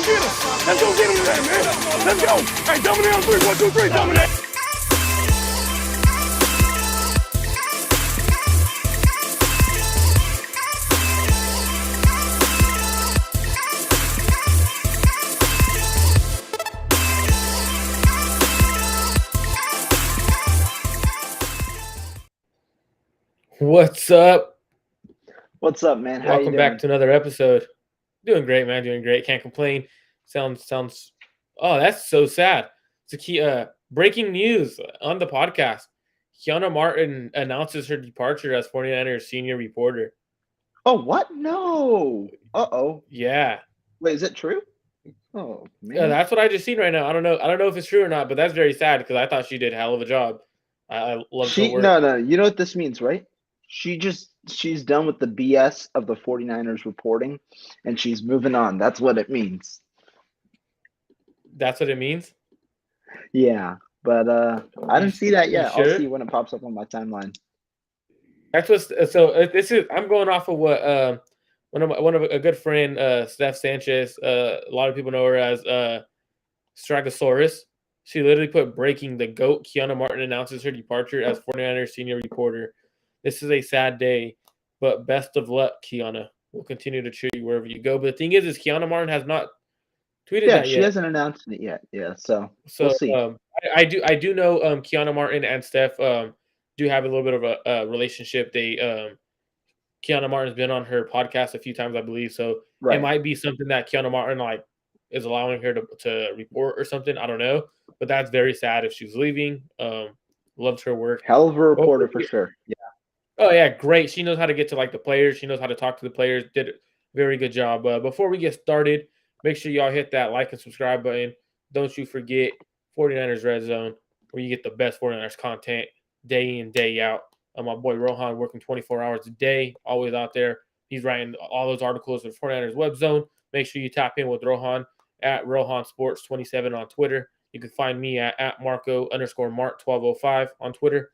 get him. Let's go get him today, man. Let's go. Hey, dominate on 3. 1, 2, 3, dominate. What's up? What's up, man? How Welcome you doing? back to another episode. Doing great, man. Doing great. Can't complain. Sounds. Oh, that's so sad. It's a key. Breaking news on the podcast. Keanu Martin announces her departure as 49ers senior reporter. Oh, what? No. Uh-oh. Yeah. Wait, is it true? Oh, man. Yeah, that's what I just seen right now. I don't know if it's true or not, but that's very sad because I thought she did a hell of a job. I love her work. No. You know what this means, right? She's done with the BS of the 49ers reporting, and she's moving on. That's what it means. That's what it means? Yeah, but I didn't see that yet. Sure? I'll see when it pops up on my timeline. That's what. So this is. I'm going off of what one of a good friend, Steph Sanchez. A lot of people know her as Stragosaurus. She literally put breaking the GOAT. Keanu Martin announces her departure as 49ers senior reporter. This is a sad day, but best of luck, Keanu. We'll continue to cheer you wherever you go. But the thing is Keanu Martin has not tweeted that yet. Yeah, she hasn't announced it yet. Yeah, so we'll see. I do know Keanu Martin and Steph do have a little bit of a relationship. They Keanu Martin's been on her podcast a few times, I believe. So It might be something that Keanu Martin is allowing her to report or something. I don't know, but that's very sad if she's leaving. Loves her work. Hell of a reporter for sure. Yeah. Oh yeah, great. She knows how to get to the players. She knows how to talk to the players. Did a very good job. Before we get started, make sure y'all hit that like and subscribe button. Don't you forget 49ers Red Zone, where you get the best 49ers content day in, day out. My boy Rohan working 24 hours a day, always out there. He's writing all those articles for 49ers Web Zone. Make sure you tap in with Rohan at Rohan Sports 27 on Twitter. You can find me at Marco_Mart1205 on Twitter.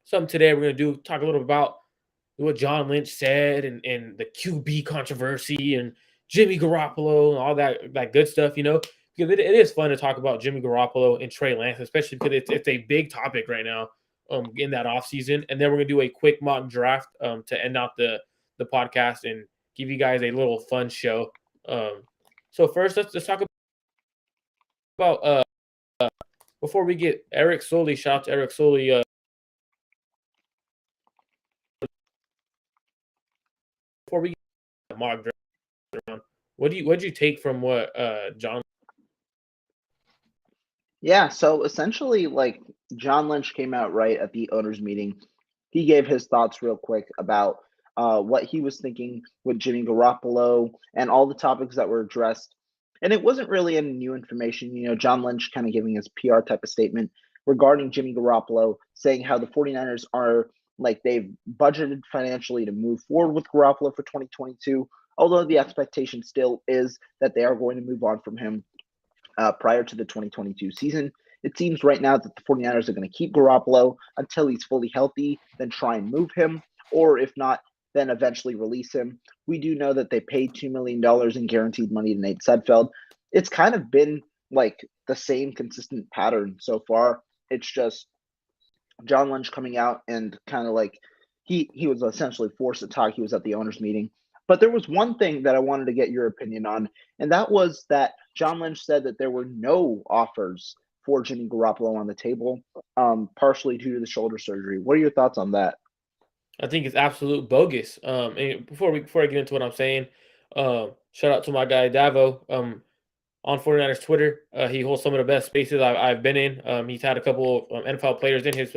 Something today we're going to talk a little about what John Lynch said and the QB controversy and Jimmy Garoppolo and all that good stuff, because it is fun to talk about Jimmy Garoppolo and Trey Lance, especially because it's a big topic right now in that offseason. And then we're going to do a quick mock draft to end out the podcast and give you guys a little fun show. So first, let's talk about before we get Eric Soley. Shout out to Eric Soley. Before we get mock draft, what'd you take from what John? Yeah, so essentially, John Lynch came out right at the owners' meeting. He gave his thoughts real quick about what he was thinking with Jimmy Garoppolo and all the topics that were addressed. And it wasn't really any new information. John Lynch kind of giving his PR type of statement regarding Jimmy Garoppolo, saying how the 49ers are they've budgeted financially to move forward with Garoppolo for 2022, although the expectation still is that they are going to move on from him prior to the 2022 season. It seems right now that the 49ers are going to keep Garoppolo until he's fully healthy, then try and move him, or if not, then eventually release him. We do know that they paid $2 million in guaranteed money to Nate Sudfeld. It's kind of been the same consistent pattern so far. It's just John Lynch coming out and kind of he was essentially forced to talk. He was at the owners' meeting. But there was one thing that I wanted to get your opinion on, and that was that John Lynch said that there were no offers for Jimmy Garoppolo on the table, partially due to the shoulder surgery. What are your thoughts on that? I think it's absolute bogus. And before I get into what I'm saying, shout out to my guy Davo on 49ers Twitter. He holds some of the best spaces I've been in. He's had a couple of NFL players in his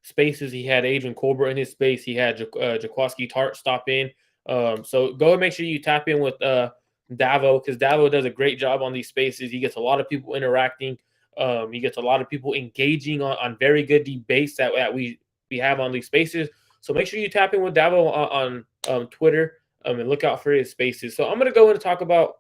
spaces. He had Adrian Colbert in his space. He had Jaquaski Tart stop in. So go and make sure you tap in with Davo, because Davo does a great job on these spaces. He gets a lot of people interacting. He gets a lot of people engaging on very good debates that we have on these spaces. So make sure you tap in with Davo on Twitter and look out for his spaces. So I'm going to go in and talk about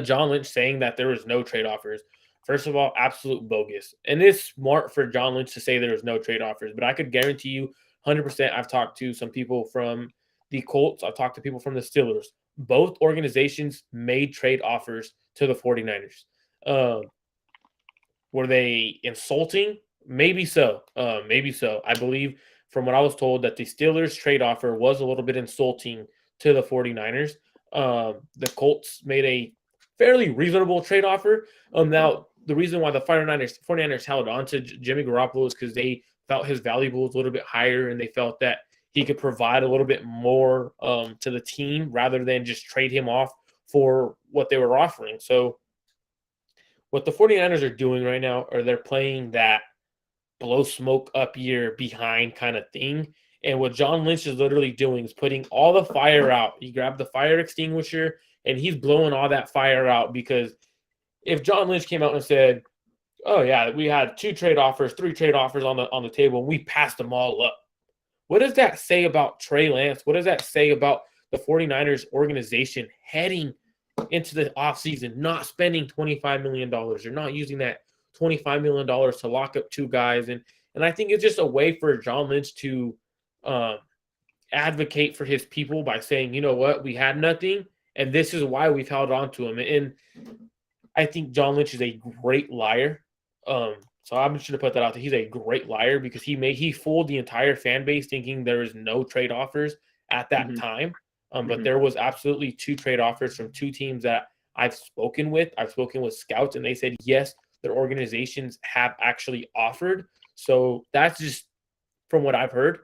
John Lynch saying that there was no trade offers. First of all, absolute bogus. And it's smart for John Lynch to say there was no trade offers, but I could guarantee you 100% I've talked to some people from the Colts. I've talked to people from the Steelers, both organizations made trade offers to the 49ers. Were they insulting? Maybe so. Maybe so. I believe from what I was told that the Steelers trade offer was a little bit insulting to the 49ers. The Colts made a fairly reasonable trade offer. Now, the reason why the 49ers held on to Jimmy Garoppolo is because they felt his value was a little bit higher and they felt that he could provide a little bit more to the team rather than just trade him off for what they were offering. So what the 49ers are doing right now are they're playing that blow smoke up year behind kind of thing. And what John Lynch is literally doing is putting all the fire out. He grabbed the fire extinguisher and he's blowing all that fire out, because if John Lynch came out and said, "Oh yeah, we had 3 trade offers on the table, and we passed them all up," what does that say about Trey Lance? What does that say about the 49ers organization heading into the offseason, not spending $25 million? They're not using that $25 million to lock up 2 guys. And I think it's just a way for John Lynch to advocate for his people by saying, you know what, we had nothing, and this is why we've held on to him. And I think John Lynch is a great liar. So I'm just going to put that out there. He's a great liar because he fooled the entire fan base thinking there was no trade offers at that time. But there was absolutely 2 trade offers from 2 teams that I've spoken with. I've spoken with scouts, and they said, yes, their organizations have actually offered. So that's just from what I've heard.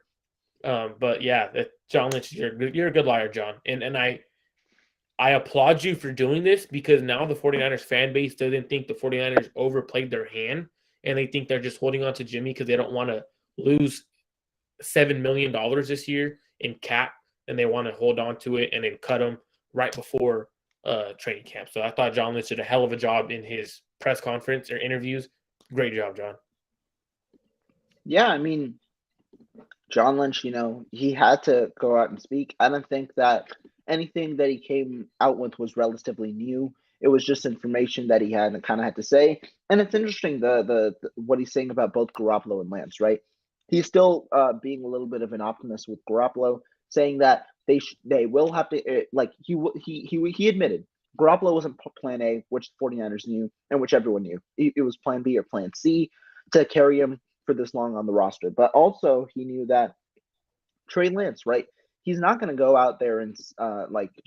But yeah, John Lynch, you're a good liar, John. And I applaud you for doing this, because now the 49ers fan base doesn't think the 49ers overplayed their hand, and they think they're just holding on to Jimmy because they don't want to lose $7 million this year in cap, and they want to hold on to it and then cut him right before training camp. So I thought John Lynch did a hell of a job in his press conference or interviews. Great job, John. Yeah, I mean, John Lynch, he had to go out and speak. I don't think that anything that he came out with was relatively new. It was just information that he had and kind of had to say. And it's interesting the what he's saying about both Garoppolo and Lance, right? He's still being a little bit of an optimist with Garoppolo, saying that they will have to he admitted Garoppolo wasn't plan A, which the 49ers knew and which everyone knew. It was plan B or plan C to carry him for this long on the roster. But also he knew that Trey Lance, right? He's not going to go out there and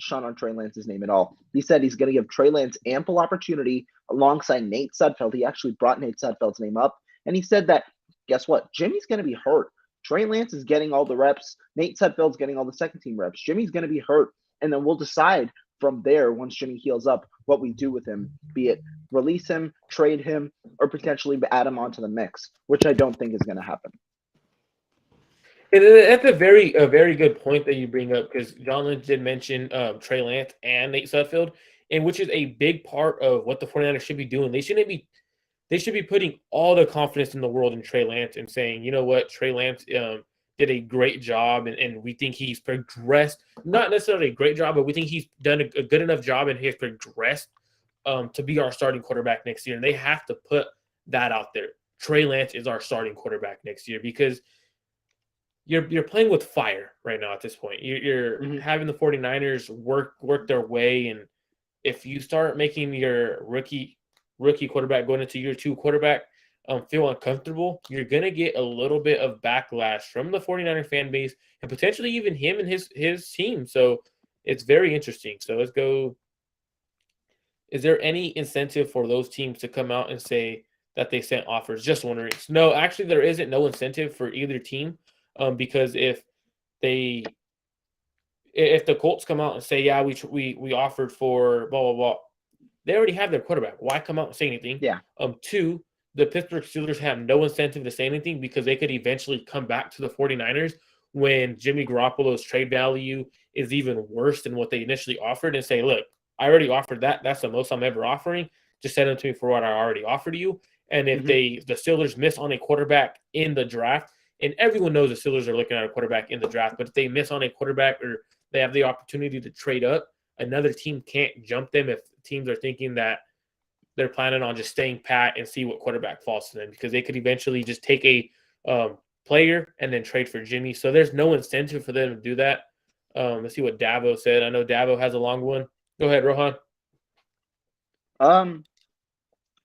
shun on Trey Lance's name at all. He said he's going to give Trey Lance ample opportunity alongside Nate Sudfeld. He actually brought Nate Sudfeld's name up. And he said that, guess what? Jimmy's going to be hurt. Trey Lance is getting all the reps. Nate Sudfeld's getting all the second team reps. Jimmy's going to be hurt. And then we'll decide from there, once Jimmy heals up, what we do with him, be it release him, trade him, or potentially add him onto the mix, which I don't think is going to happen. And that's a very good point that you bring up, because John Lynch did mention Trey Lance and Nate Sudfeld, and which is a big part of what the 49ers should be doing. They should be putting all the confidence in the world in Trey Lance and saying, you know what, Trey Lance did a great job, and we think he's progressed. Not necessarily a great job, but we think he's done a good enough job and he has progressed to be our starting quarterback next year. And they have to put that out there. Trey Lance is our starting quarterback next year, because you're playing with fire right now at this point. You're having the 49ers work their way, and if you start making your rookie quarterback going into year 2 quarterback feel uncomfortable, you're going to get a little bit of backlash from the 49er fan base and potentially even him and his team. So it's very interesting. So let's go. Is there any incentive for those teams to come out and say that they sent offers? Just wondering. No, actually, there isn't no incentive for either team. Because if the Colts come out and say, yeah, we offered for blah blah blah, they already have their quarterback. Why come out and say anything? Yeah. 2, the Pittsburgh Steelers have no incentive to say anything, because they could eventually come back to the 49ers when Jimmy Garoppolo's trade value is even worse than what they initially offered, and say, look, I already offered that. That's the most I'm ever offering. Just send them to me for what I already offered you. And if the Steelers miss on a quarterback in the draft, and everyone knows the Steelers are looking at a quarterback in the draft, but if they miss on a quarterback or they have the opportunity to trade up, another team can't jump them if teams are thinking that they're planning on just staying pat and see what quarterback falls to them, because they could eventually just take a player and then trade for Jimmy. So there's no incentive for them to do that. Let's see what Davo said. I know Davo has a long one. Go ahead, Rohan.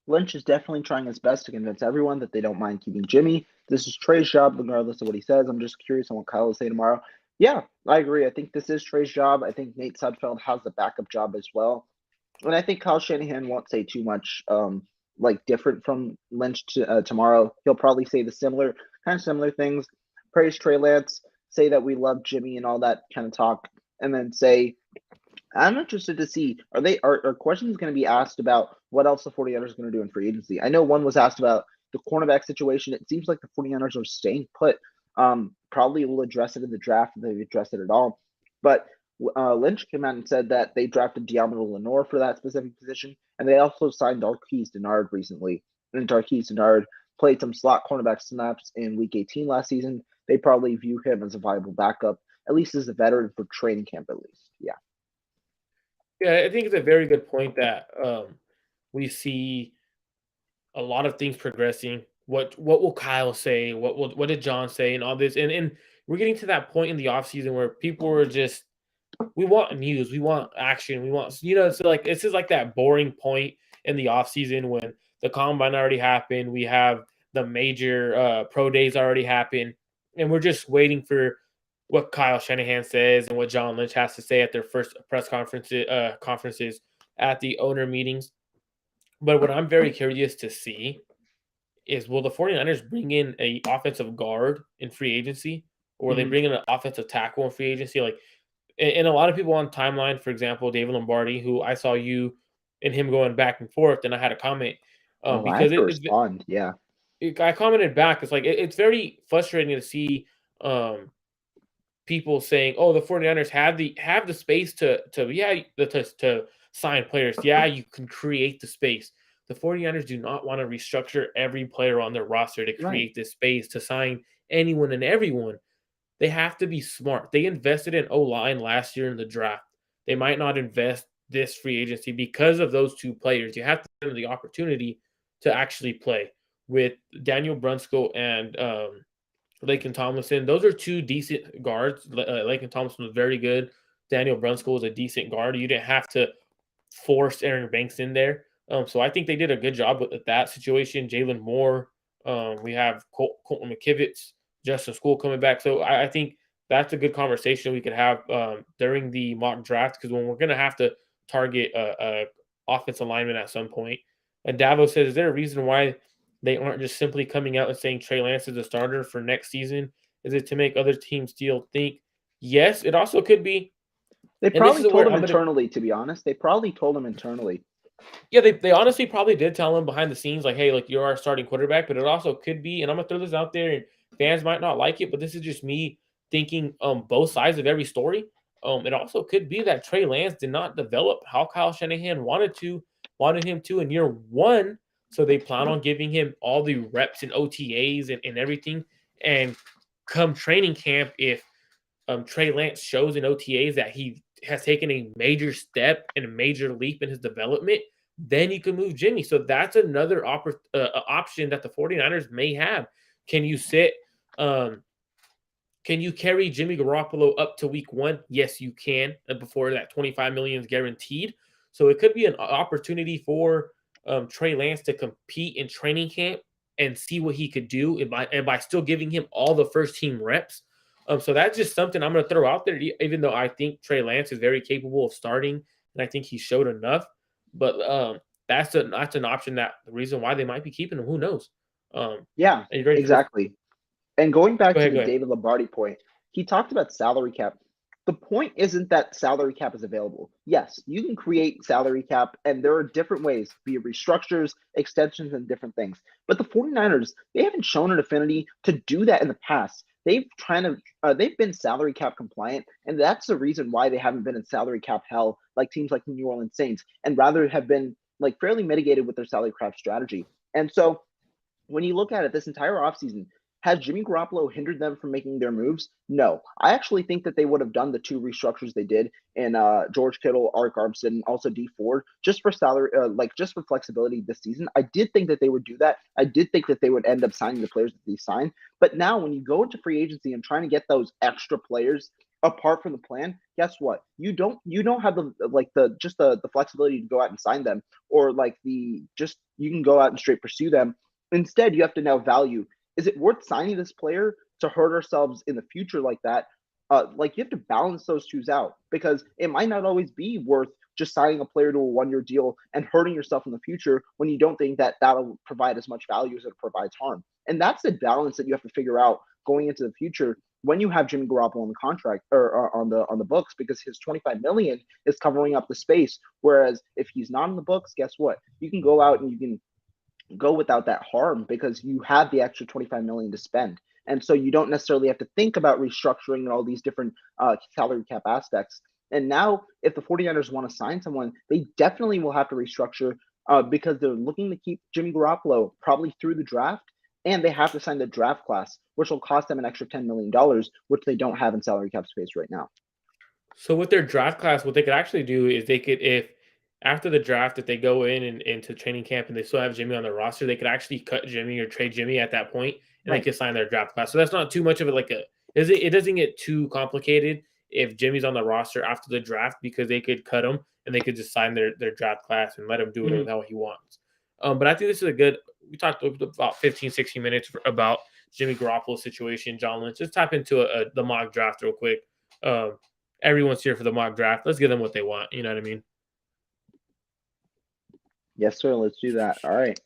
Lynch is definitely trying his best to convince everyone that they don't mind keeping Jimmy. This is Trey's job, regardless of what he says. I'm just curious on what Kyle will say tomorrow. Yeah, I agree. I think this is Trey's job. I think Nate Sudfeld has the backup job as well. And I think Kyle Shanahan won't say too much different from Lynch tomorrow. He'll probably say the similar things. Praise Trey Lance, say that we love Jimmy and all that kind of talk, and then say, I'm interested to see, are questions going to be asked about what else the 49ers are going to do in free agency? I know one was asked about the cornerback situation. It seems like the 49ers are staying put. Probably will address it in the draft if they address it at all. But Lynch came out and said that they drafted Diamond Lenore for that specific position, and they also signed Darqueze Dennard recently. And Darqueze Dennard played some slot cornerback snaps in Week 18 last season. They probably view him as a viable backup, at least as a veteran for training camp, at least. Yeah. Yeah, I think it's a very good point that we see a lot of things progressing. What will Kyle say? What did John say? And all this, and we're getting to that point in the offseason where people were just, we want news, we want action, we want, so like this is like that boring point in the offseason when the combine already happened, we have the major pro days already happened, and we're just waiting for what Kyle Shanahan says and what John Lynch has to say at their first press conferences at the owner meetings. But what I'm very curious to see is, will the 49ers bring in a offensive guard in free agency, or will they bring in an offensive tackle in free agency? Like, and a lot of people on timeline, for example, David Lombardi, who I saw you and him going back and forth, and I had a comment I because have to respond. Yeah. I commented back. It's like it's very frustrating to see people saying, "Oh, the 49ers have the space to sign players. Yeah, you can create the space." The 49ers do not want to restructure every player on their roster to create this space to sign anyone and everyone. They have to be smart. They invested in O-line last year in the draft. They might not invest this free agency because of those two players. You have to give them the opportunity to actually play with Daniel Brunskill and Laken Tomlinson. Those are two decent guards. Laken Tomlinson was very good. Daniel Brunskill was a decent guard. You didn't have to force Aaron Banks in there. So I think they did a good job with that situation. Jalen Moore. We have Colton McKivitz, Justin School coming back. So I think that's a good conversation we could have during the mock draft, because when we're going to have to target a offensive lineman at some point. And Davo says, is there a reason why they aren't just simply coming out and saying Trey Lance is a starter for next season? Is it to make other teams still think? Yes, it also could be. They probably told him internally, to be honest. They probably told him internally. Yeah, they honestly probably did tell him behind the scenes, like, hey, like, you're our starting quarterback. But it also could be, and I'm going to throw this out there, and fans might not like it, but this is just me thinking both sides of every story. It also could be that Trey Lance did not develop how Kyle Shanahan wanted him to in year one. So they plan on giving him all the reps and OTAs and everything. And come training camp, if Trey Lance shows in OTAs that he has taken a major step and a major leap in his development, then you can move Jimmy. So that's another option that the 49ers may have. Can you carry Jimmy Garoppolo up to week one? Yes, you can, before that $25 million is guaranteed. So it could be an opportunity for Trey Lance to compete in training camp and see what he could do, and by still giving him all the first team reps. So that's just something I'm going to throw out there, even though I think Trey Lance is very capable of starting, and I think he showed enough. But that's an option, that the reason why they might be keeping him, who knows? Yeah, exactly. And going back to the David Lombardi point, he talked about salary cap. The point isn't that salary cap is available. Yes, you can create salary cap, and there are different ways, be it restructures, extensions, and different things. But the 49ers, they haven't shown an affinity to do that in the past. They've been salary cap compliant, and that's the reason why they haven't been in salary cap hell like teams like the New Orleans Saints, and rather have been like fairly mitigated with their salary cap strategy. And so when you look at it, this entire offseason, has Jimmy Garoppolo hindered them from making their moves? No. I actually think that they would have done the two restructures they did in George Kittle, Arik Armstead, and also D Ford, just for salary, just for flexibility this season. I did think that they would do that. I did think that they would end up signing the players that they signed. But now when you go into free agency and trying to get those extra players, apart from the plan, guess what? You don't have the flexibility to go out and sign them, or like the just you can go out and straight pursue them. Instead, you have to now value, is it worth signing this player to hurt ourselves in the future like that? Like you have to balance those two out, because it might not always be worth just signing a player to a 1-year deal and hurting yourself in the future when you don't think that that'll provide as much value as it provides harm. And that's the balance that you have to figure out going into the future when you have Jimmy Garoppolo on the contract, or on the books, because his 25 million is covering up the space. Whereas if he's not in the books, guess what? You can go out and you can go without that harm because you have the extra 25 million to spend. And so you don't necessarily have to think about restructuring and all these different salary cap aspects. And now, if the 49ers want to sign someone, they definitely will have to restructure because they're looking to keep Jimmy Garoppolo probably through the draft, and they have to sign the draft class, which will cost them an extra $10 million, which they don't have in salary cap space right now. So with their draft class, what they could actually do is they could, if after the draft, if they go in and into training camp and they still have Jimmy on their roster, they could actually cut Jimmy or trade Jimmy at that point, and they could sign their draft class. So that's not too much of it doesn't get too complicated if Jimmy's on the roster after the draft, because they could cut him and they could just sign their draft class and let him do whatever the hell he wants. But I think this is we talked about 15, 16 minutes about Jimmy Garoppolo's situation. John Lynch, just tap into the mock draft real quick. Everyone's here for the mock draft. Let's give them what they want. You know what I mean? Yes, sir. Let's do that. All right.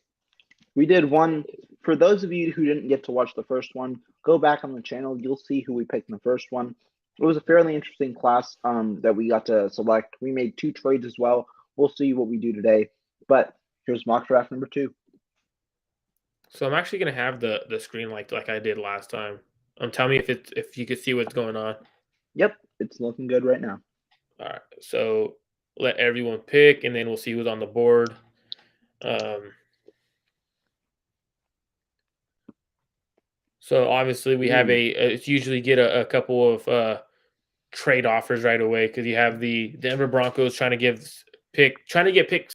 We did one. For those of you who didn't get to watch the first one, go back on the channel. You'll see who we picked in the first one. It was a fairly interesting class that we got to select. We made 2 trades as well. We'll see what we do today. But here's mock draft number 2. So I'm actually gonna have the screen like I did last time. Tell me if you could see what's going on. Yep, it's looking good right now. All right. So let everyone pick, and then we'll see who's on the board. So obviously we have it's usually get a couple of trade offers right away, because you have the Denver Broncos trying to get pick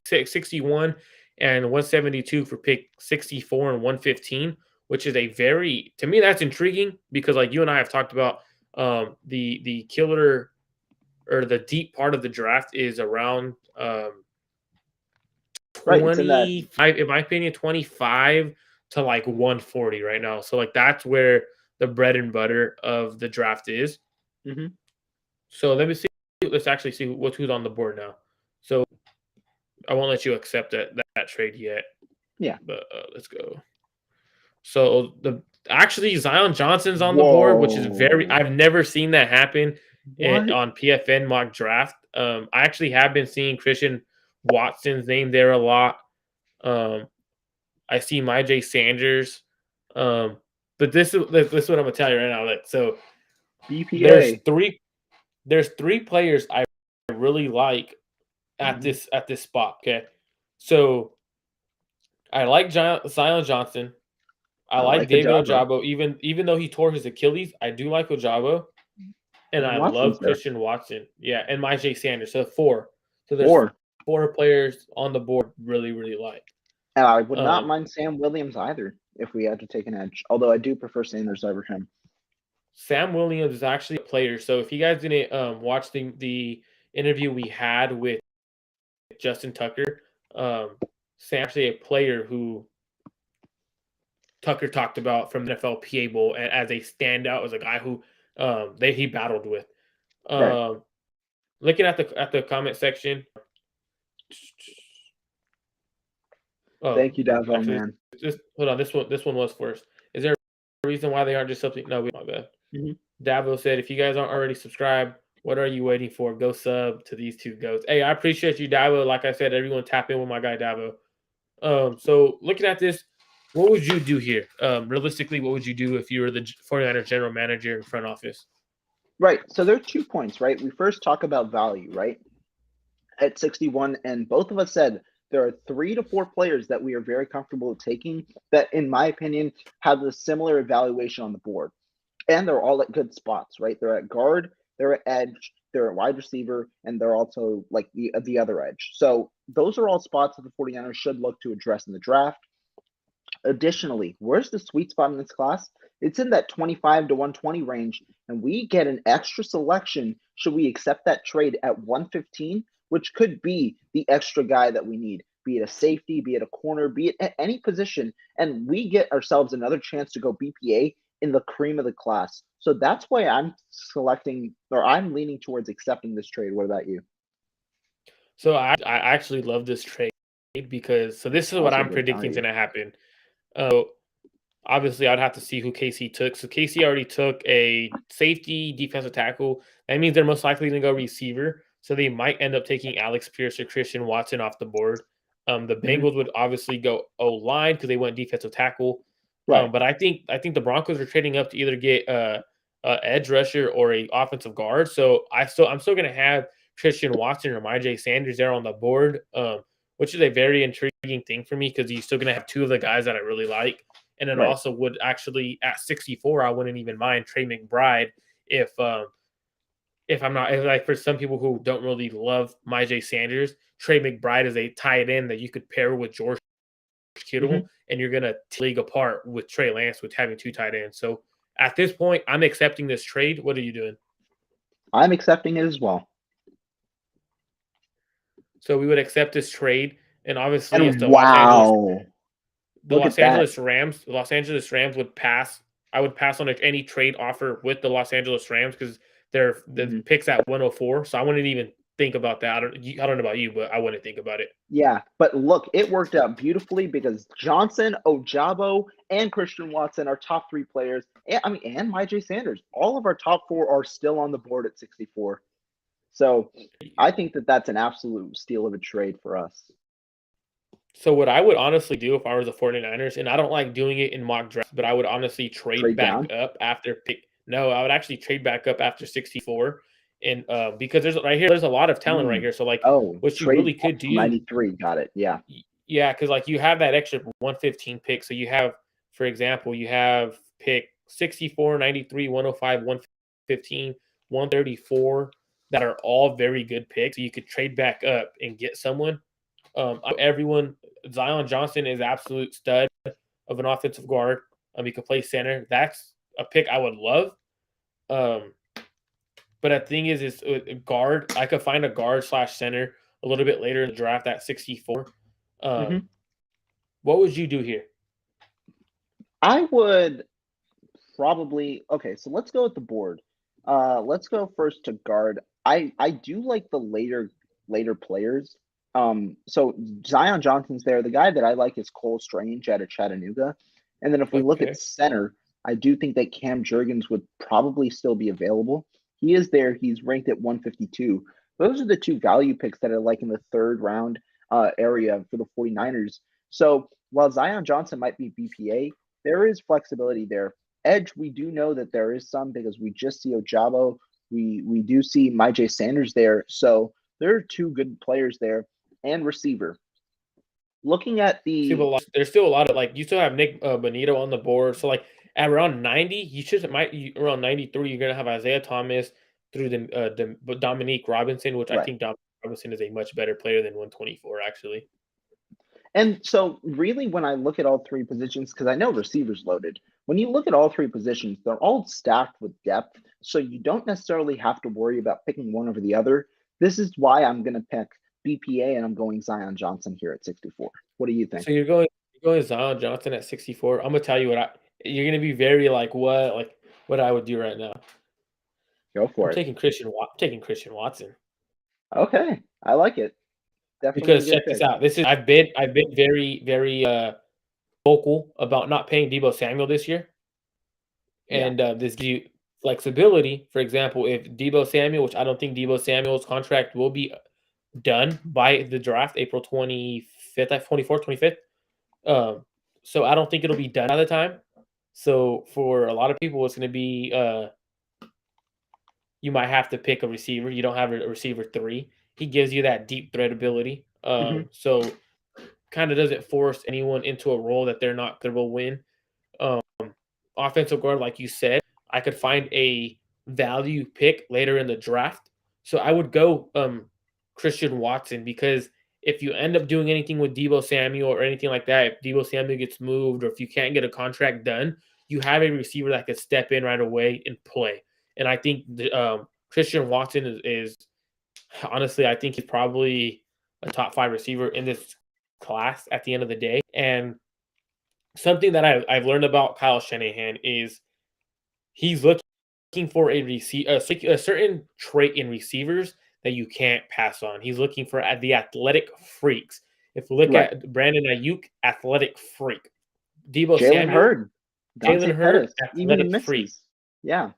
61 and 172 for pick 64 and 115, which is to me that's intriguing, because like you and I have talked about, the killer or the deep part of the draft is around 25, in my opinion, 25 to like 140 right now. So like that's where the bread and butter of the draft is. So let's actually see who's on the board now. So I won't let you accept that trade yet. Yeah, but let's go. So actually Zion Johnson's on the board, which is I've never seen that happen on PFN mock draft. I actually have been seeing Christian Watson's name there a lot. I see Myjai Sanders. But this is what I'm gonna tell you right now. So BPA. there's 3 players I really like at this spot. Okay, so I like Zion Johnson. I like David Ojabo, even though he tore his Achilles. I do like Ojabo, and I love Christian Watson. Yeah, and Myjai Sanders. So 4. So there's 4 players on the board really, really like. And I would not mind Sam Williams either if we had to take an edge, although I do prefer Sanders over him. Sam Williams is actually a player. So if you guys didn't watch the interview we had with Justin Tucker, Sam's actually a player who Tucker talked about from the NFL PA Bowl as a standout, as a guy who he battled with. Looking at the comment section. Thank you, Davo, man. Just hold on. This one was first. Is there a reason why they aren't just something? No, my bad. Davo said, if you guys aren't already subscribed, what are you waiting for? Go sub to these 2 goats. Hey, I appreciate you, Davo. Like I said, everyone tap in with my guy Davo. So looking at this, what would you do here? Realistically, what would you do if you were the 49ers general manager in front office? Right. So there are 2 points, right? We first talk about value, right? At 61, and both of us said there are 3 to 4 players that we are very comfortable taking that, in my opinion, have a similar evaluation on the board. And they're all at good spots, right? They're at guard, they're at edge, they're at wide receiver, and they're also like the other edge. So those are all spots that the 49ers should look to address in the draft. Additionally, where's the sweet spot in this class It's in that 25 to 120 range, and we get an extra selection should we accept that trade at 115, which could be the extra guy that we need, be it a safety, be it a corner, be it at any position, and we get ourselves another chance to go BPA in the cream of the class. So that's why I'm selecting, or I'm leaning towards accepting this trade. What about you? So I actually love this trade because this is what Also a I'm good predicting is value. going to happen. Uh, Obviously, I'd have to see who KC took. So KC already took a safety, defensive tackle. That means they're most likely going to go receiver. So they might end up taking Alex Pierce or Christian Watson off the board. The Mhm. Bengals would obviously go O line because they went defensive tackle. Right. But I think the Broncos are trading up to either get a edge rusher or a offensive guard. So I'm still going to have Christian Watson or Myjai Sanders there on the board, which is a very intriguing thing for me because you're still going to have two of the guys that I really like. And then Right. also would actually at 64, I wouldn't even mind Trey McBride if I'm not if, like for some people who don't really love Myjai Sanders, Trey McBride is a tight end that you could pair with George Kittle, Mhm. and you're gonna league apart with Trey Lance with having two tight ends. So at this point, I'm accepting this trade. What are you doing? I'm accepting it as well. So we would accept this trade, and obviously, if And wow, The look at that. Los Angeles Rams would pass. I would pass on any trade offer with the Los Angeles Rams because they're the Mhm. picks at 104. So I wouldn't even think about that. I don't know about you, but I wouldn't think about it. Yeah, but look, it worked out beautifully because Johnson, Ojabo, and Christian Watson are top three players. And Myjai Sanders. All of our top four are still on the board at 64. So I think that that's an absolute steal of a trade for us. So what I would honestly do if I was the 49ers, and I don't like doing it in mock drafts, but I would honestly trade Trade back down. up after pick. No, I would actually trade back up after 64, and because there's a lot of talent right Mm. here. So like, Oh, what you trade really down could from do, 93. Got it. Yeah. yeah, because like you have that extra 115 pick. So you have, for example, you have pick 64, 93, 105, 115, 134 that are all very good picks. So you could trade back up and get someone. Everyone, Zion Johnson is absolute stud of an offensive guard. He could play center. That's a pick I would love. Um, but the thing is guard. I could find a guard slash center a little bit later in the draft at 64. Um, Hmm. what would you do here? I would probably okay, so let's go with the board. Let's go first to guard. I do like the later players. So Zion Johnson's there. The guy that I like is Cole Strange out of Chattanooga. And then if we look at Okay. center, I do think that Cam Jurgens would probably still be available. He is there. He's ranked at 152. Those are the two value picks that I like in the third round area for the 49ers. So while Zion Johnson might be BPA, there is flexibility there. Edge, we do know that there is some because we just see Ojabo. We do see Myjai Sanders there. So there are two good players there and receiver. Looking at the There's still a lot of like you still have Nick Bonito on the board. So like at around 90, around 93, you're gonna have Isaiah Thomas through the Dominique Robinson, which I right. think Dominique Robinson is a much better player than 124 actually. And so really when I look at all three positions, because I know receivers loaded, when you look at all three positions, they're all stacked with depth. So you don't necessarily have to worry about picking one over the other. This is why I'm gonna pick BPA and I'm going Zion Johnson here at 64. What do you think? So you're going Zion Johnson at 64. I'm gonna tell you you're gonna be very like what I would do right now. Go for it. I'm taking Christian Watson. Okay. I like it. Definitely a Because good check this pick. out. This is I've been very, very vocal about not paying Debo Samuel this year. Yeah. And this gives you flexibility. For example, if Debo Samuel, which I don't think Debo Samuel's contract will be done by the draft, April 25th, 24th, 25th. So I don't think it'll be done by the time. So for a lot of people, it's going to be you might have to pick a receiver. You don't have a receiver 3. He gives you that deep threat ability. Mhm. So kind of doesn't force anyone into a role that they're not going to win. Um, Offensive guard, like you said, I could find a value pick later in the draft. So I would go Christian Watson because if you end up doing anything with Debo Samuel or anything like that, if Debo Samuel gets moved or if you can't get a contract done, you have a receiver that could step in right away and play. And I think Christian Watson is honestly, I think he's probably a top 5 receiver in this class at the end of the day. And something that I've learned about Kyle Shanahan is he's looking for a certain trait in receivers that you can't pass on. He's looking for the athletic freaks. If you look Right. at Brandon Ayuk, athletic freak. Debo Jalen Samuel, Hurd, Dante Jalen Hurd, Pettis, even the athletic freak. misses. Yeah.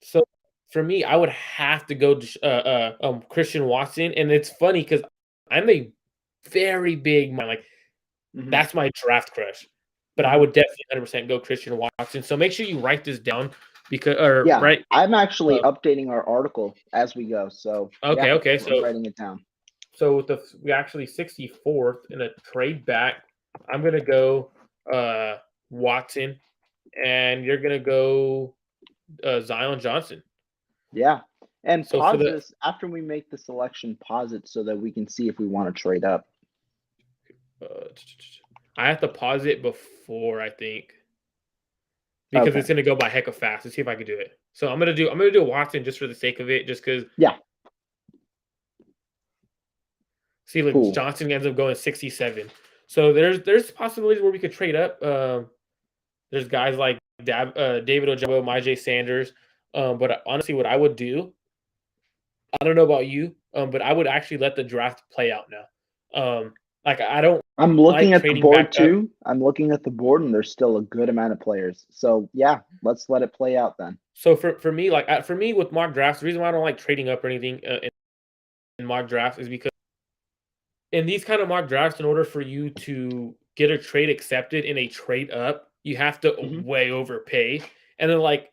So for me, I would have to go to Christian Watson, and it's funny because I'm a very big like Mhm. that's my draft crush, but I would definitely 100% go Christian Watson. So make sure you write this down because right. I'm actually updating our article as we go. So Okay. I'm So writing it down. So with we actually 64th in a trade back, I'm gonna go Watson, and you're gonna go Zion Johnson. Yeah. And So pause this after we make the selection, pause it so that we can see if we want to trade up. I have to pause it before, I think, because it's gonna go by heck of fast. Let's see if I can do it. So I'm gonna do Watson just for the sake of it, just because. Yeah. See, like cool. Johnson ends up going 67. So there's possibilities where we could trade up. There's guys like David Ojabo, Myjai Sanders. But honestly, what I would do, I don't know about you, but I would actually let the draft play out now. Like I don't. I'm looking at the board too. I'm looking at the board, and there's still a good amount of players. So yeah, let's let it play out then. So for me, like for me with mock drafts, the reason why I don't like trading up or anything in mock drafts is because in these kind of mock drafts, in order for you to get a trade accepted in a trade up, you have to way overpay. And then like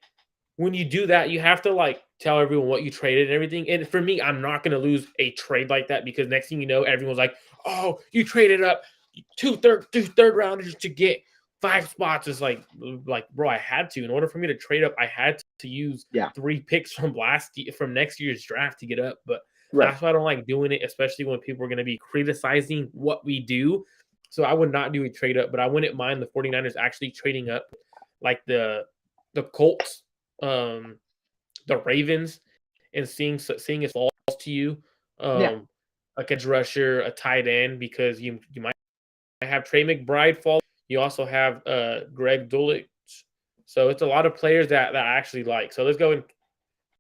when you do that, you have to like tell everyone what you traded and everything. And for me, I'm not going to lose a trade like that because next thing you know, everyone's like, "Oh, you traded up two third rounders to get 5 spots." It's like, bro, I had to. In order for me to trade up, I had to use 3 picks from next year's draft to get up. But that's why I don't like doing it, especially when people are going to be criticizing what we do. So I would not do a trade up, but I wouldn't mind the 49ers actually trading up, like the Colts, the Ravens, and seeing it falls to you, like a edge rusher, a tight end, because you might have Trey McBride fall. You also have Greg Dulcich. So it's a lot of players that I actually like. So let's go. And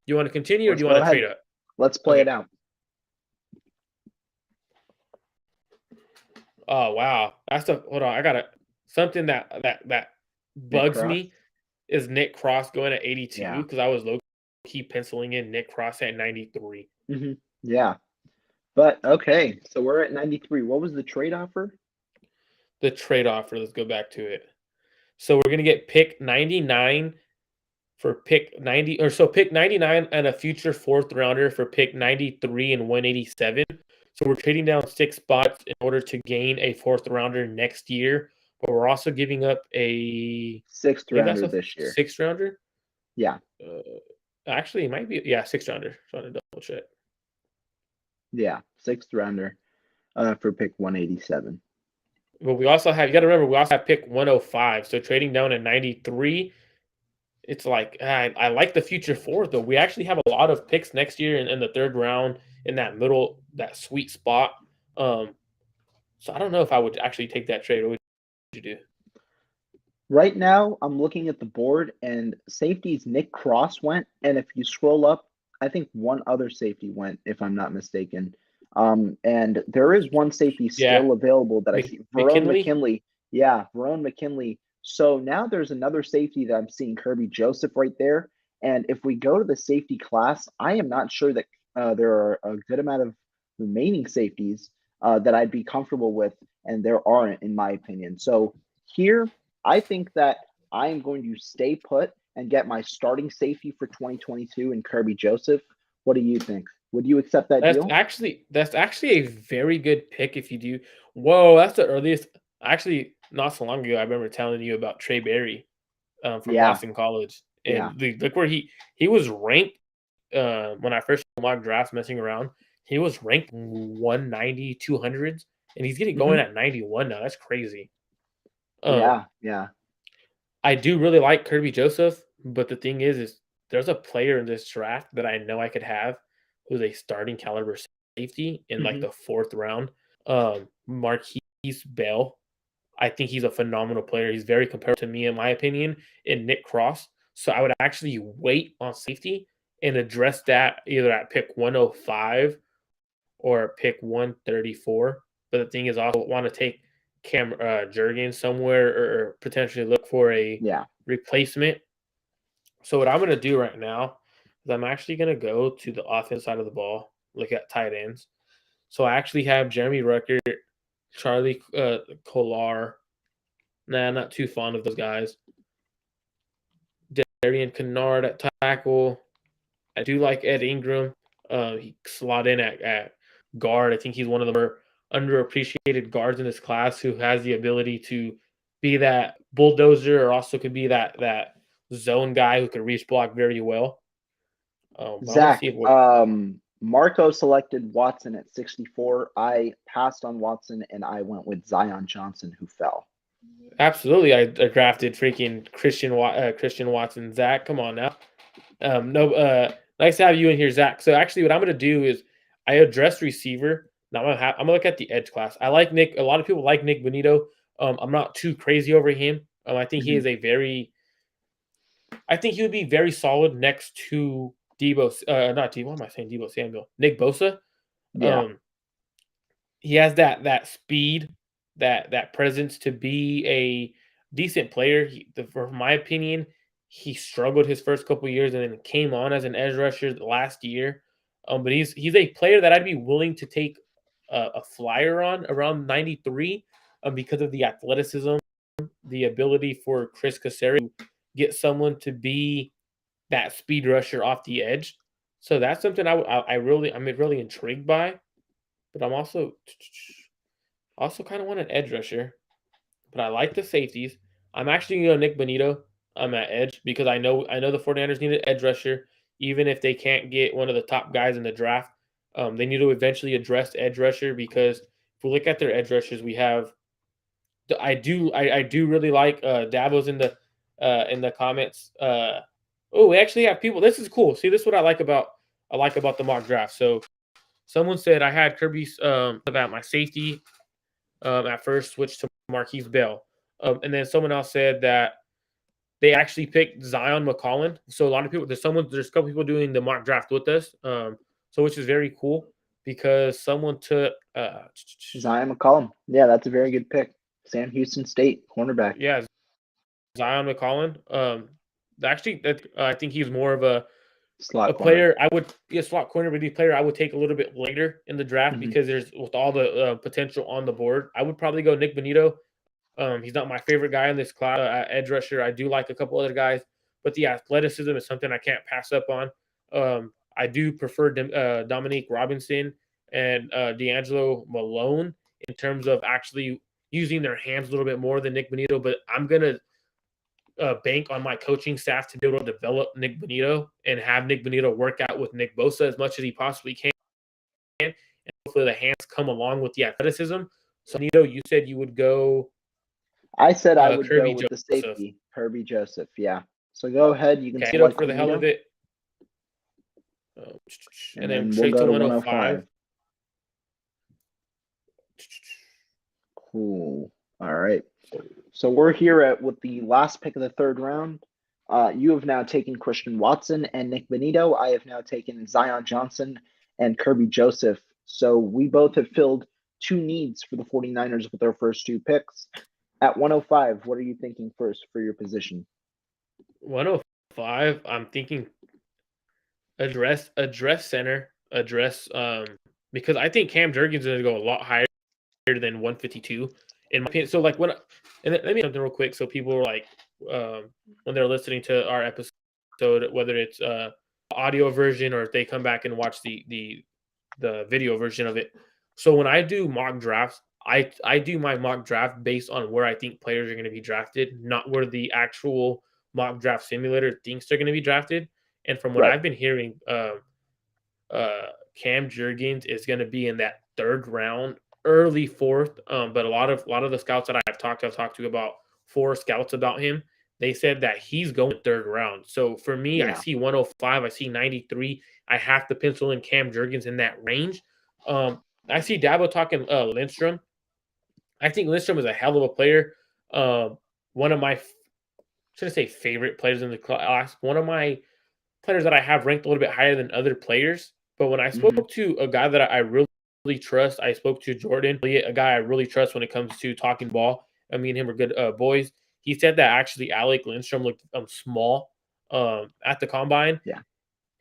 you want to continue, or do you want to trade up? Let's play it out. Oh wow, hold on. I got something that bugs me is Nick Cross going at 82 because I was low key penciling in Nick Cross at 93. Yeah, but okay, so we're at 93. What was the trade offer? The trade offer. Let's go back to it. So we're gonna get pick 99 for pick 90, or so pick 99 and a future 4th rounder for pick 93 and 187. So we're trading down 6 spots in order to gain a 4th rounder next year, but we're also giving up a 6th rounder this year. 6th rounder? Yeah. Actually, it might be 6th rounder. Trying to double check. Yeah, 6th rounder for pick 187. But we also have, you got to remember, we also have pick 105. So trading down at 93, it's like I like the future 4th, though. We actually have a lot of picks next year in the 3rd round in that sweet spot. So I don't know if I would actually take that trade. What would you do? Right now, I'm looking at the board, and safeties Nick Cross went, and if you scroll up, I think one other safety went, if I'm not mistaken. And there is one safety still available that I see. Verone McKinley. Yeah, Verone McKinley. So now there's another safety that I'm seeing, Kirby Joseph, right there. And if we go to the safety class, I am not sure that there are a good amount of remaining safeties that I'd be comfortable with, and there aren't, in my opinion. So here, I think that I am going to stay put and get my starting safety for 2022 in Kirby Joseph. What do you think? Would you accept that deal? That's actually a very good pick if you do. Whoa, that's the earliest. Actually, not so long ago, I remember telling you about Trey Berry from Boston College. And look where he was ranked when I first mock drafts messing around. He was ranked 190, 200s, and he's getting going at 91 now. That's crazy. Yeah. I do really like Kirby Joseph, but the thing is there's a player in this draft that I know I could have who's a starting caliber safety in like Mhm. the 4th round. Marquise Bell. I think he's a phenomenal player. He's very comparable to me, in my opinion, in Nick Cross. So I would actually wait on safety and address that either at pick 105 or pick 134. But the thing is, I also want to take Cam Jurgens somewhere or potentially look for a Yeah. replacement. So what I'm going to do right now is I'm actually going to go to the offense side of the ball, look at tight ends. So I actually have Jeremy Rucker, Charlie Kolar. Nah, not too fond of those guys. Darian Kennard at tackle. I do like Ed Ingram. He slot in at guard. I think he's one of the more underappreciated guards in this class who has the ability to be that bulldozer or also could be that zone guy who could reach block very well. I want to Zach, see if Marco selected Watson at 64. I passed on Watson and I went with Zion Johnson, who fell. absolutely I drafted freaking Christian Watson. Zach, come on now. No, nice to have you in here, Zach. So actually, what I'm going to do is I address receiver. Now I'm gonna look at the edge class. I like Nick. A lot of people like Nick Bonito. I'm not too crazy over him. I think he Mhm. is a very. I think he would be very solid next to Debo. Not Debo. What am I saying? Debo Samuel. Nick Bosa. Yeah. Um, he has that speed, that presence to be a decent player. For my opinion, he struggled his first couple years and then came on as an edge rusher last year. But he's a player that I'd be willing to take a flyer on around 93 because of the athleticism, the ability for Chris Casario to get someone to be that speed rusher off the edge. So that's something I'm really intrigued by. But I'm also kind of want an edge rusher, but I like the safeties. I'm actually going to go Nick Bonito. I'm at edge because I know the 49ers need an edge rusher, even if they can't get one of the top guys in the draft. They need to eventually address edge rusher because if we look at their edge rushers, we have. I do really like Davo's in the comments. Oh, we actually have people. This is cool. See, this is what I like about the mock draft. So someone said I had Kirby's about my safety at first, switched to Marquise Bell. And then someone else said that they actually picked Zion Mccullum. So a lot of people, there's a couple people doing the mock draft with us. So which is very cool because someone took, Zion McCollum. Yeah, that's a very good pick. Sam Houston State cornerback. yeah, Zion McCullum. Actually, I think he's more of a Slot corner. player I would be a slot corner, but a player I would take a little bit later in the draft Mhm. because there's with all the potential on the board. I would probably go Nick Bonito. He's not my favorite guy in this class. Edge rusher, I do like a couple other guys, but the athleticism is something I can't pass up on. I do prefer Dominique Robinson and D'Angelo Malone in terms of actually using their hands a little bit more than Nick Bonito, but I'm gonna bank on my coaching staff to be able to develop Nick Bonito and have Nick Bonito work out with Nick Bosa as much as he possibly can. And hopefully the hands come along with the athleticism. So, Bonito, you said you would go I said I would go Kirby with the Joseph. safety, Kirby Joseph. Yeah. So go ahead. You can Okay, select for the hell of Bonito, it. Uh, and and then then we'll straight go to to 105. 105. Cool. All right. So we're here with the last pick of the third round. You have now taken Christian Watson and Nick Bonito. I have now taken Zion Johnson and Kirby Joseph. So we both have filled two needs for the 49ers with our first two picks. At 105, what are you thinking first for your position? 105, I'm thinking address center, because I think Cam Jurgens is going to go a lot higher than 152 in my opinion. So like and let me something real quick so people are like when they're listening to our episode, whether it's audio version or if they come back and watch the video version of it. So when I do mock drafts, I do my mock draft based on where I think players are going to be drafted, not where the actual mock draft simulator thinks they're going to be drafted. And from what Right. I've been hearing, Cam Jurgens is going to be in that third round, early fourth. But a lot of the scouts that I've talked to about 4 scouts about him. they said that he's going 3rd round. So for me, I see 105, I see 93. I have to pencil in Cam Jurgens in that range. I see Dabo talking Lindstrom. I think Lindstrom is a hell of a player. One of my, shouldn't say favorite players in the class. One of my players that I have ranked a little bit higher than other players. But when I spoke to a guy that I really trust, I spoke to Jordan, a guy I really trust when it comes to talking ball. Me and him are good boys. He said that actually Alec Lindstrom looked small at the combine. Yeah.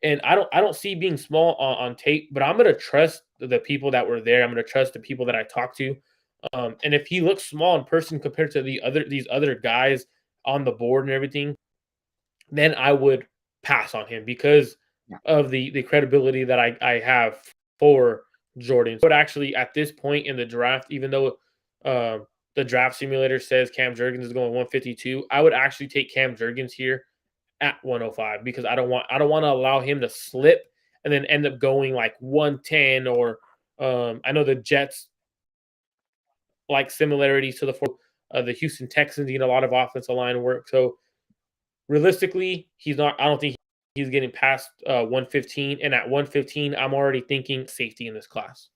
And I don't see being small on tape, but I'm gonna trust the people that were there. I'm gonna trust the people that I talked to. And if he looks small in person compared to these other guys on the board and everything, then I would pass on him because of the credibility that I have for Jordan. But actually, at this point in the draft, even though the draft simulator says Cam Jurgens is going 152, I would actually take Cam Jurgens here at 105 because I don't want to allow him to slip and then end up going like 110 or I know the Jets like similarities to the Houston Texans need a lot of offensive line work. So realistically, he's not. I don't think he's getting past 115. And at 115, I'm already thinking safety in this class.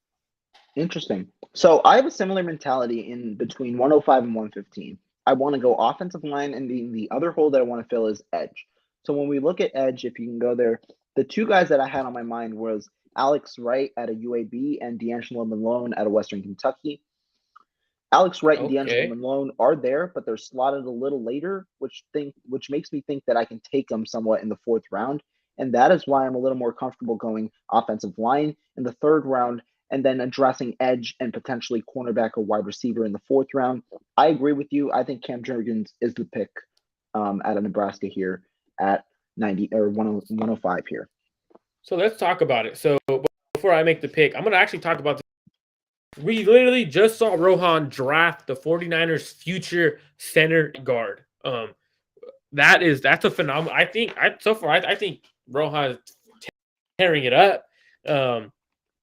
Interesting. So I have a similar mentality in between 105 and 115. I want to go offensive line, and the other hole that I want to fill is edge. So when we look at edge, if you can go there, the two guys that I had on my mind was Alex Wright at a UAB and D'Angelo Malone at a Western Kentucky. Alex Wright and D'Angelo Malone are there, but they're slotted a little later, which makes me think that I can take them somewhat in the 4th round. And that is why I'm a little more comfortable going offensive line in the 3rd round and then addressing edge and potentially cornerback or wide receiver in the 4th round. I agree with you. I think Cam Jurgens is the pick out of Nebraska here at 90 or 105 here. So let's talk about it. So before I make the pick, I'm going to actually talk about we literally just saw Rohan draft the 49ers future center guard. That's a phenomenal. I think Rohan is tearing it up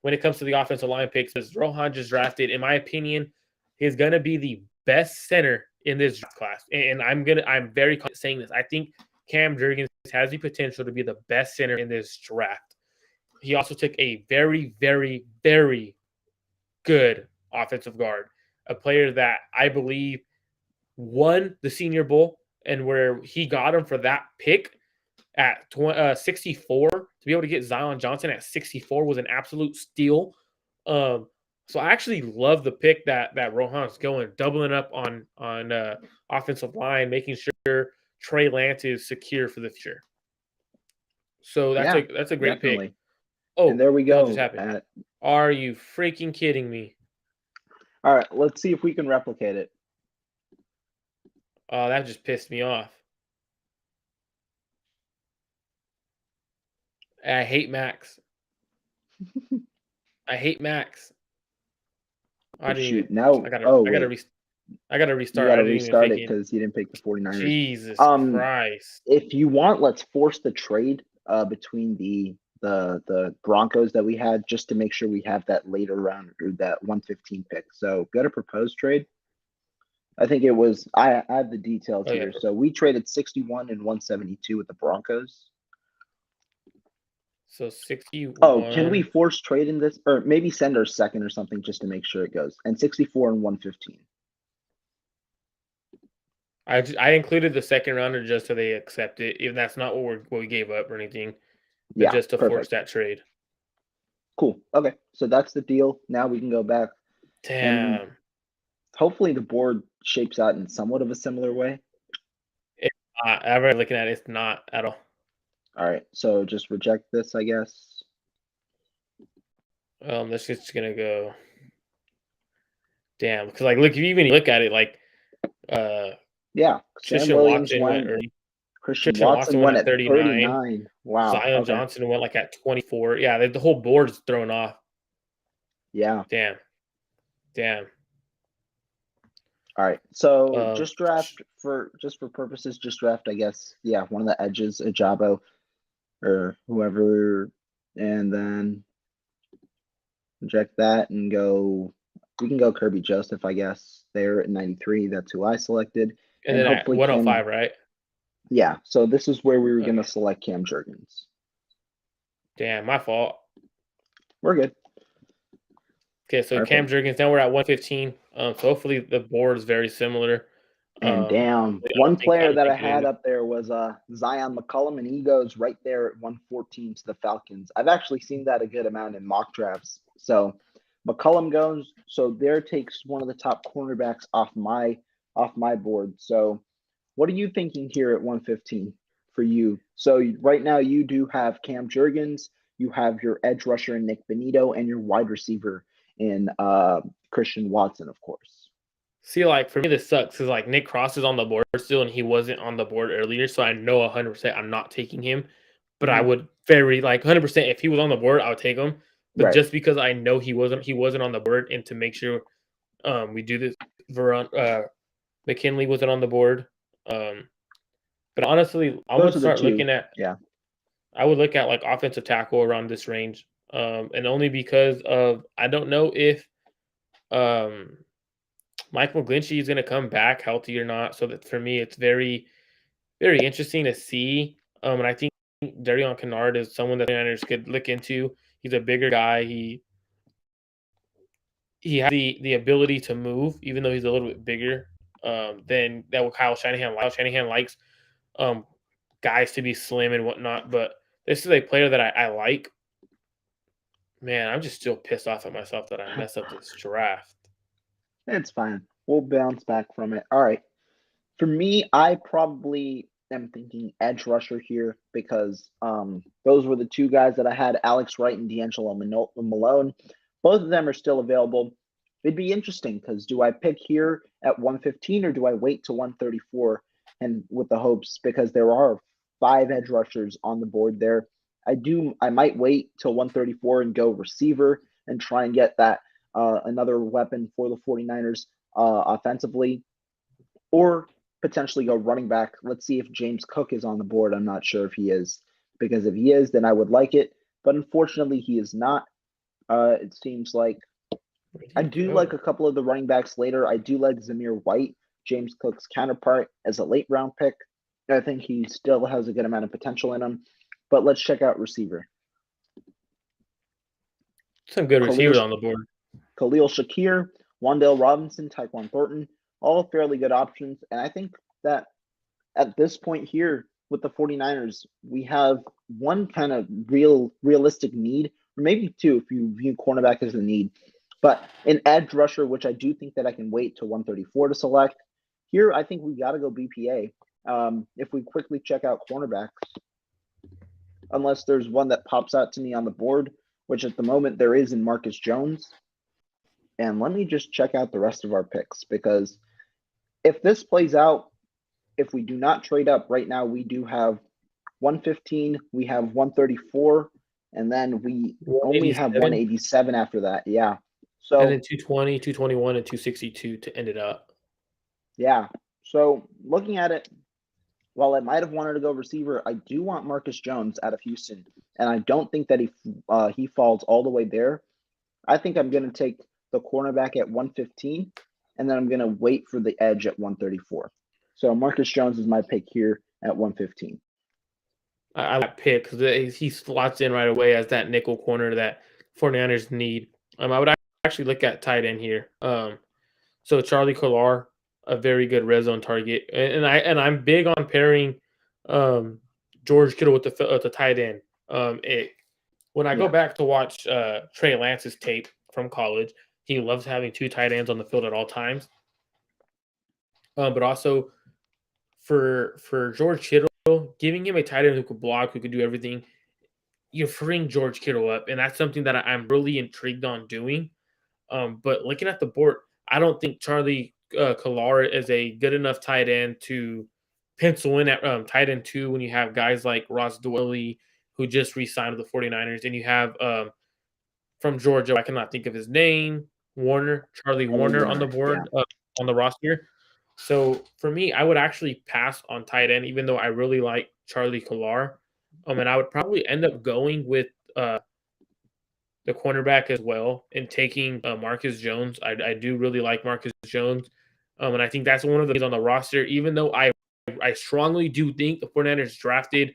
when it comes to the offensive line picks. Because Rohan just drafted, in my opinion, is going to be the best center in this class. And I'm very confident saying this. I think Cam Jurgens has the potential to be the best center in this draft. He also took a very, very, very good offensive guard, a player that I believe won the Senior Bowl, and where he got him for that pick at 64 to be able to get Zion Johnson at 64 was an absolute steal. So I actually love the pick that Rohan's going, doubling up on offensive line, making sure Trey Lance is secure for the future. So that's a great definitely. pick. Oh, and there we go. Just happened. Are you freaking kidding me? All right, let's see if we can replicate it. Oh, that just pissed me off. I hate Max. I hate Max. I didn't shoot. even, Now, I gotta restart. You gotta restart it because you didn't pick the 49ers. Jesus Christ. If you want, let's force the trade between the Broncos that we had just to make sure we have that later round or that 115 pick. So got a proposed trade. I think it was I have the details here. So we traded 61 and 172 with the Broncos. So 61. Oh, can we force trade in this, or maybe send our second or something just to make sure it goes? And 64 and 115. I included the second rounder just so they accept it, even that's not what we gave up or anything. But just to force that trade. Cool. Okay, so that's the deal. Now we can go back. Damn. And hopefully the board shapes out in somewhat of a similar way. It's not. I'm looking at it. It's not at all. All right, so just reject this, I guess. That's just gonna go. Damn, because look, if you even look at it, Christian Watson went at 39. Wow. Zion Johnson went at 24. Yeah, the whole board is thrown off. Yeah. Damn. All right. So just draft for purposes, I guess. Yeah, one of the edges, Ajabo or whoever, and then reject that and go. We can go Kirby Joseph, I guess. There at 93. That's who I selected. And then hopefully at 105, right? Yeah, so this is where we were going to Okay. select Cam Jurgens. Damn, my fault. We're good. Okay, so Cam Perfect. Jurgens. Now we're at 115. So hopefully the board is very similar. And damn, I one I player don't that I think it had is. up there was Zion McCullum, and he goes right there at 114 to the Falcons. I've actually seen that a good amount in mock drafts. So McCullum goes, so there takes one of the top cornerbacks off my board. So what are you thinking here at 115 for you? So right now you do have Cam Jurgens, you have your edge rusher in Nick Benito, and your wide receiver in Christian Watson, of course. See, like for me, this sucks because like Nick Cross is on the board still, and he wasn't on the board earlier, so I know 100% I'm not taking him. But I Mhm. would very like 100% if he was on the board, I would take him. But Right. just because I know he wasn't on the board, and to make sure we do this, McKinley wasn't on the board. Um, but honestly, I'm gonna Those are the start two. looking at. Yeah. I would look at like offensive tackle around this range, and only because of I don't know if um Mike McGlinchey is going to come back healthy or not. So that for me, it's very, very interesting to see. And I think Darion Kennard is someone that the Niners could look into. He's a bigger guy. He has the ability to move, even though he's a little bit bigger than that. What Kyle Shanahan likes. Shanahan likes um, guys to be slim and whatnot. But this is a player that I like. Man, I'm just still pissed off at myself that I messed up this draft. It's fine. We'll bounce back from it. All right. For me, I probably am thinking edge rusher here because those were the two guys that I had, Alex Wright and D'Angelo Malone. Both of them are still available. It'd be interesting because do I pick here at 115 or do I wait to 134 and with the hopes because there are 5 edge rushers on the board there. I might wait till 134 and go receiver and try and get that another weapon for the 49ers offensively, or potentially go running back. Let's see if James Cook is on the board. I'm not sure if he is, because if he is, then I would like it. But unfortunately, he is not. It seems like Where'd I he do like go? a couple of the running backs later. I do like Zamir White, James Cook's counterpart, as a late round pick. I think he still has a good amount of potential in him. But let's check out receiver. Some good Khalil receivers on the board. Khalil Shakir, Wandale Robinson, Tyquan Thornton, all fairly good options. And I think that at this point here with the 49ers, we have one kind of realistic need, or maybe two if you view cornerback as a need. But an edge rusher, which I do think that I can wait to 134 to select. Here, I think we got to go BPA. If we quickly check out cornerbacks, unless there's one that pops out to me on the board, which at the moment there is in Marcus Jones. And let me just check out the rest of our picks because if this plays out, if we do not trade up right now, we do have 115, we have 134, and then we only have 187, 187 after that. Yeah. and then So, 220, 221, and 262 to end it up. yeah. So, looking at it, while I might have wanted to go receiver, I do want Marcus Jones out of Houston, and I don't think that he falls all the way there. I think I'm going to take the cornerback at 115, and then I'm going to wait for the edge at 134. So Marcus Jones is my pick here at 115. I like pick because he slots in right away as that nickel corner that 49ers need. I would actually look at tight end here. So Charlie Kolar, a very good red zone target, and I'm big on pairing George Kittle with the tight end. When I go Yeah. back to watch Trey Lance's tape from college, he loves having 2 tight ends on the field at all times. But also for George Kittle, giving him a tight end who could block, who could do everything, you're freeing George Kittle up, and that's something that I'm really intrigued on doing. But looking at the board, I don't think Charlie Kolar is a good enough tight end to pencil in at tight end 2 when you have guys like Ross Dwelly, who just re-signed with the 49ers, and you have from Georgia, I cannot think of his name, Charlie Warner on the Warner. Yeah. board, on the roster. So for me, I would actually pass on tight end, even though I really like Charlie Kolar. And I would probably end up going with the cornerback as well and taking Marcus Jones. I do really like Marcus Jones. And I think that's one of the things on the roster, even though I I strongly do think the 49ers drafted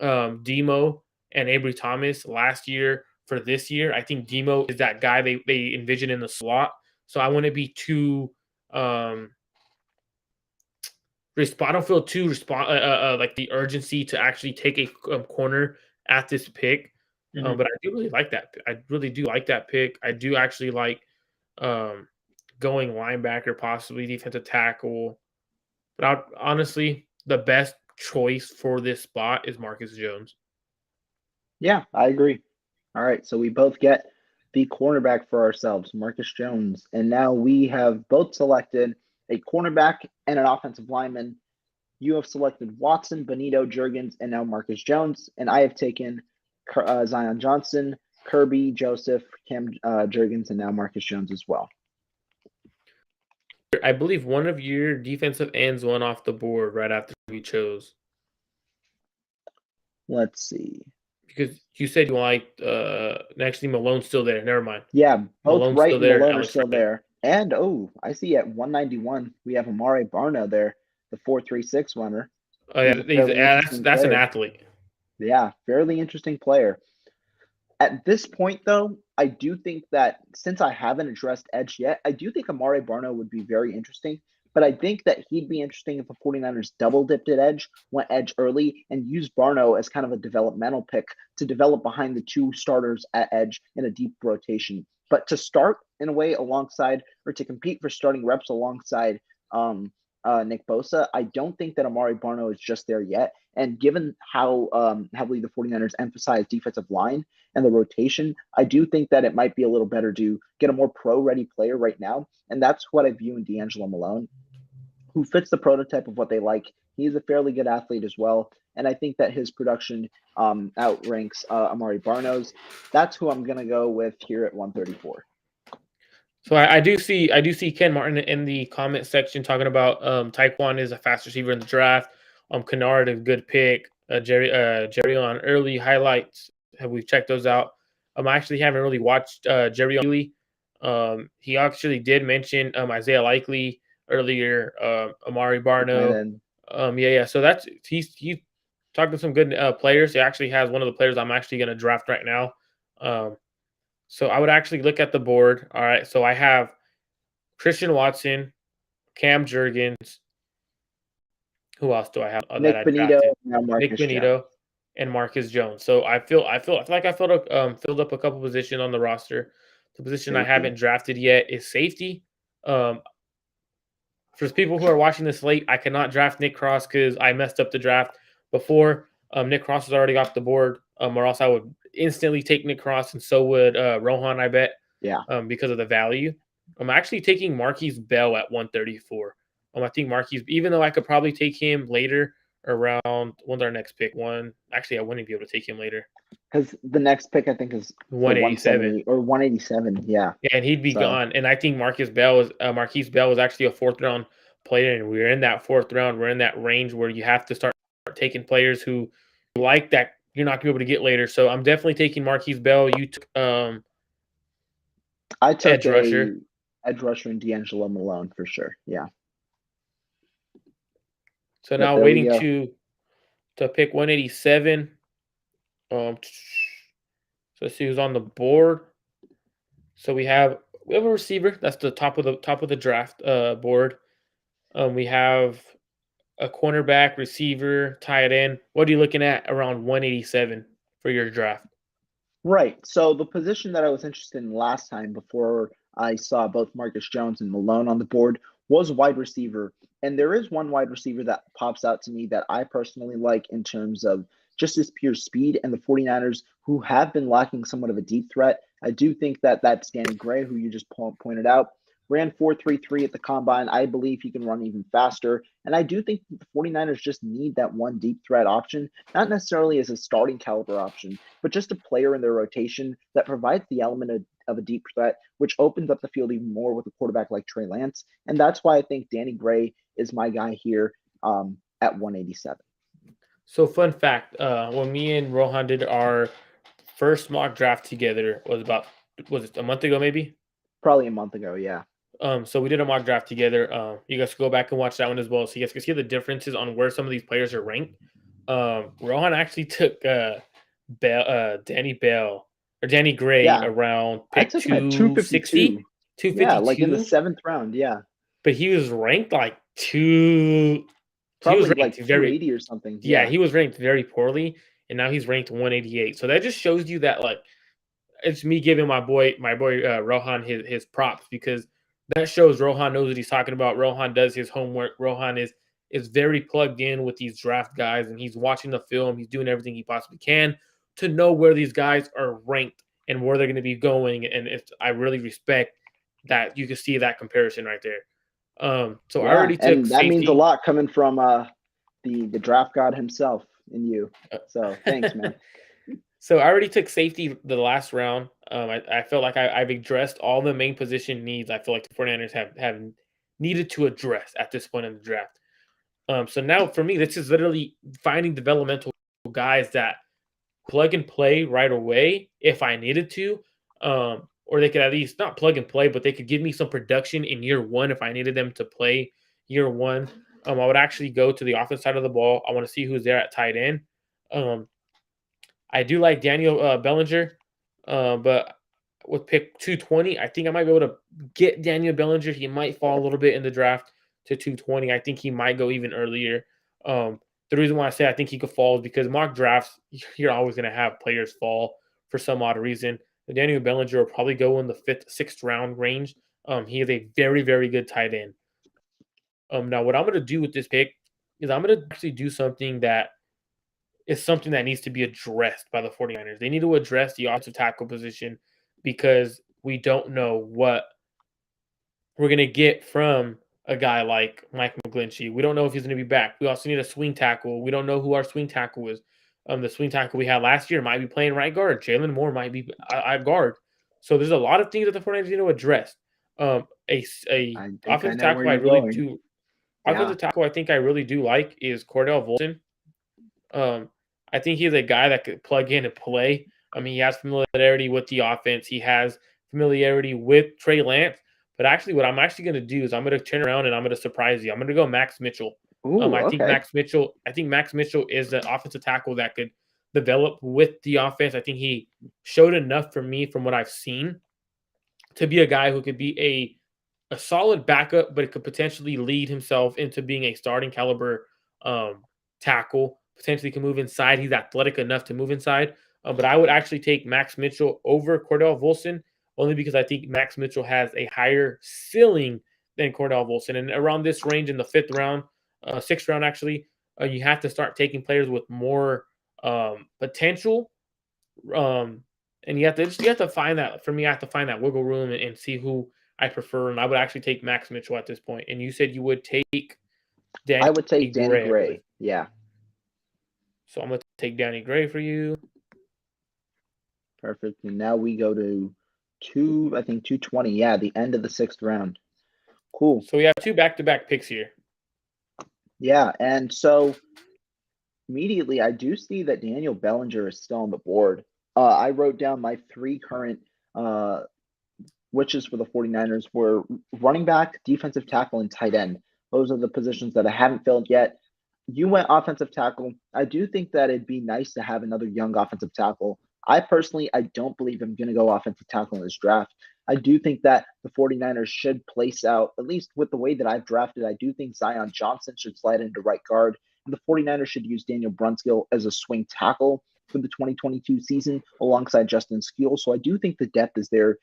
Demo and Avery Thomas last year for this year. I think Demo is that guy they envision in the slot. So I want to be too I don't feel too like the urgency to actually take a corner at this pick. But I do really like that. I really do like that pick. I do actually like going linebacker, possibly defensive tackle. But honestly, the best choice for this spot is Marcus Jones. Yeah, I agree. All right, so we both get the cornerback for ourselves, Marcus Jones. And now we have both selected a cornerback and an offensive lineman. You have selected Watson, Benito, Jurgens, and now Marcus Jones. And I have taken Zion Johnson, Kirby, Joseph, Cam Jurgens, and now Marcus Jones as well. I believe one of your defensive ends went off the board right after we chose. Let's see. Because you said you liked actually Malone's still there. Never mind. Yeah, both Malone's Wright still and there, Malone are Alex still Wright. there. And I see at 191 we have Amari Barno there, the 4.36 runner. Oh yeah, that's an athlete. Yeah, fairly interesting player. At this point, though, I do think that since I haven't addressed edge yet, I do think Amari Barno would be very interesting. But I think that he'd be interesting if the 49ers double dipped at edge, went edge early, and used Barno as kind of a developmental pick to develop behind the two starters at edge in a deep rotation. But to start in a way alongside, or to compete for starting reps alongside Nick Bosa, I don't think that Amari Barno is just there yet. And given how heavily the 49ers emphasize defensive line and the rotation, I do think that it might be a little better to get a more pro-ready player right now. And that's what I view in D'Angelo Malone, who fits the prototype of what they like. He's a fairly good athlete as well. And I think that his production outranks Amari Barno's. That's who I'm going to go with here at 134. So I do see Ken Martin in the comment section talking about Taekwon is a fast receiver in the draft. Kennard is a good pick. Jerry on early highlights. Have we checked those out? I actually haven't really watched Jerry on. He actually did mention Isaiah Likely earlier. Amari Barno. Yeah. So he's talking to some good players. He actually has one of the players I'm actually going to draft right now. So I would actually look at the board. All right. So I have Christian Watson, Cam Jurgens. Who else do I have Nick Benito, Nick Benito, and Marcus Jones. So I feel like I filled up a couple positions on the roster. The position I haven't drafted yet is safety. For people who are watching this late, I cannot draft Nick Cross because I messed up the draft before. Nick Cross is already off the board, or else I would instantly take Nick Cross, and so would Rohan, I bet. Yeah. Because of the value. I'm actually taking Marquise Bell at 134. I think Marquise, even though I could probably take him later around when's our next pick? Actually, I wouldn't be able to take him later. Because the next pick I think is 187 or 187. Yeah. And he'd be gone. And I think Marquise Bell was actually a 4th round player, and we're in that 4th round. We're in that range where you have to start taking players who like that you're not gonna be able to get later. So I'm definitely taking Marquise Bell. You took I took edge rusher and D'Angelo Malone for sure. Yeah. So now waiting to pick 187. So let's see who's on the board. So we have a receiver. That's the top of the draft board. We have a cornerback, receiver, tight end. What are you looking at around 187 for your draft? Right. So the position that I was interested in last time before I saw both Marcus Jones and Malone on the board was wide receiver. And there is one wide receiver that pops out to me that I personally like in terms of just his pure speed, and the 49ers, who have been lacking somewhat of a deep threat. I do think that that's Danny Gray, who you just pointed out. Ran 4.33 at the combine. I believe he can run even faster. And I do think the 49ers just need that one deep threat option, not necessarily as a starting caliber option, but just a player in their rotation that provides the element of a deep threat, which opens up the field even more with a quarterback like Trey Lance. And that's why I think Danny Gray is my guy here at 187. So fun fact, when me and Rohan did our first mock draft together was it a month ago maybe? Probably a month ago, yeah. So we did a mock draft together. You guys go back and watch that one as well, so you guys can see the differences on where some of these players are ranked. Rohan actually took Danny Bell or Danny Gray Yeah, around I pick took him at 252. 260, two Yeah, fifty like in the two, 7th round. Yeah, but he was ranked like two. He was probably ranked like very 280 or something. yeah, Yeah, he was ranked very poorly, and now he's ranked 188. So that just shows you that like it's me giving my boy Rohan his props because that shows Rohan knows what he's talking about. Rohan does his homework. Rohan is very plugged in with these draft guys, and he's watching the film. He's doing everything he possibly can to know where these guys are ranked and where they're going to be going. And I really respect that you can see that comparison right there. So I yeah, already took and that means a safety. lot coming from the draft god himself in you. So thanks, man. So I already took safety the last round. I feel like I've addressed all the main position needs. I feel like the 49ers have needed to address at this point in the draft. So now for me, this is literally finding developmental guys that plug and play right away if I needed to, or they could at least not plug and play, but they could give me some production in year one if I needed them to play year one. I would actually go to the offense side of the ball. I want to see who's there at tight end. Um, I do like Daniel Bellinger, but with pick 220, I think I might be able to get Daniel Bellinger. He might fall a little bit in the draft to 220. I think he might go even earlier. The reason why I say I think he could fall is because mock drafts, you're always going to have players fall for some odd reason. Daniel Bellinger will probably go in the 5th, 6th round range. He is a very, very good tight end. Now, what I'm going to do with this pick is I'm going to actually do something that is something that needs to be addressed by the 49ers. They need to address the offensive tackle position because we don't know what we're going to get from a guy like Mike McGlinchey. We don't know if he's going to be back. We also need a swing tackle. We don't know who our swing tackle is. The swing tackle we had last year might be playing right guard. Jalen Moore might be at guard. So there's a lot of things that the 49ers need to address. A I think I offensive know where tackle I you're really going. do. Yeah. Offensive tackle I think I really do like is Cordell Volson. Um, I think he's a guy that could plug in and play. I mean, he has familiarity with the offense. He has familiarity with Trey Lance. But actually, what I'm actually going to do is I'm going to turn around and I'm going to surprise you. I'm going to go Max Mitchell. Ooh, okay. I think Max Mitchell is an offensive tackle that could develop with the offense. I think he showed enough for me from what I've seen to be a guy who could be a solid backup, but it could potentially lead himself into being a starting caliber tackle. Potentially can move inside. He's athletic enough to move inside. But I would actually take Max Mitchell over Cordell Volson only because I think Max Mitchell has a higher ceiling than Cordell Volson. And around this range in the 5th round, 6th round actually, you have to start taking players with more potential. Um, and you have to find that for me. I have to find that wiggle room and see who I prefer. And I would actually take Max Mitchell at this point. And you said you would take I Danny would take Danny Gray, I believe. Gray. Yeah, So I'm gonna take Danny Gray for you. perfect. And now we go to I think 220. Yeah, the end of the 6th round. Cool. So we have 2 back-to-back picks here. Yeah, and so immediately I do see that Daniel Bellinger is still on the board. I wrote down my 3 current wishes for the 49ers were running back, defensive tackle, and tight end. Those are the positions that I haven't filled yet. You went offensive tackle. I do think that it'd be nice to have another young offensive tackle. I personally, I don't believe I'm going to go offensive tackle in this draft. I do think that the 49ers should place out, at least with the way that I've drafted, I do think Zion Johnson should slide into right guard. And the 49ers should use Daniel Brunskill as a swing tackle for the 2022 season alongside Justin Skeel. So I do think the depth is there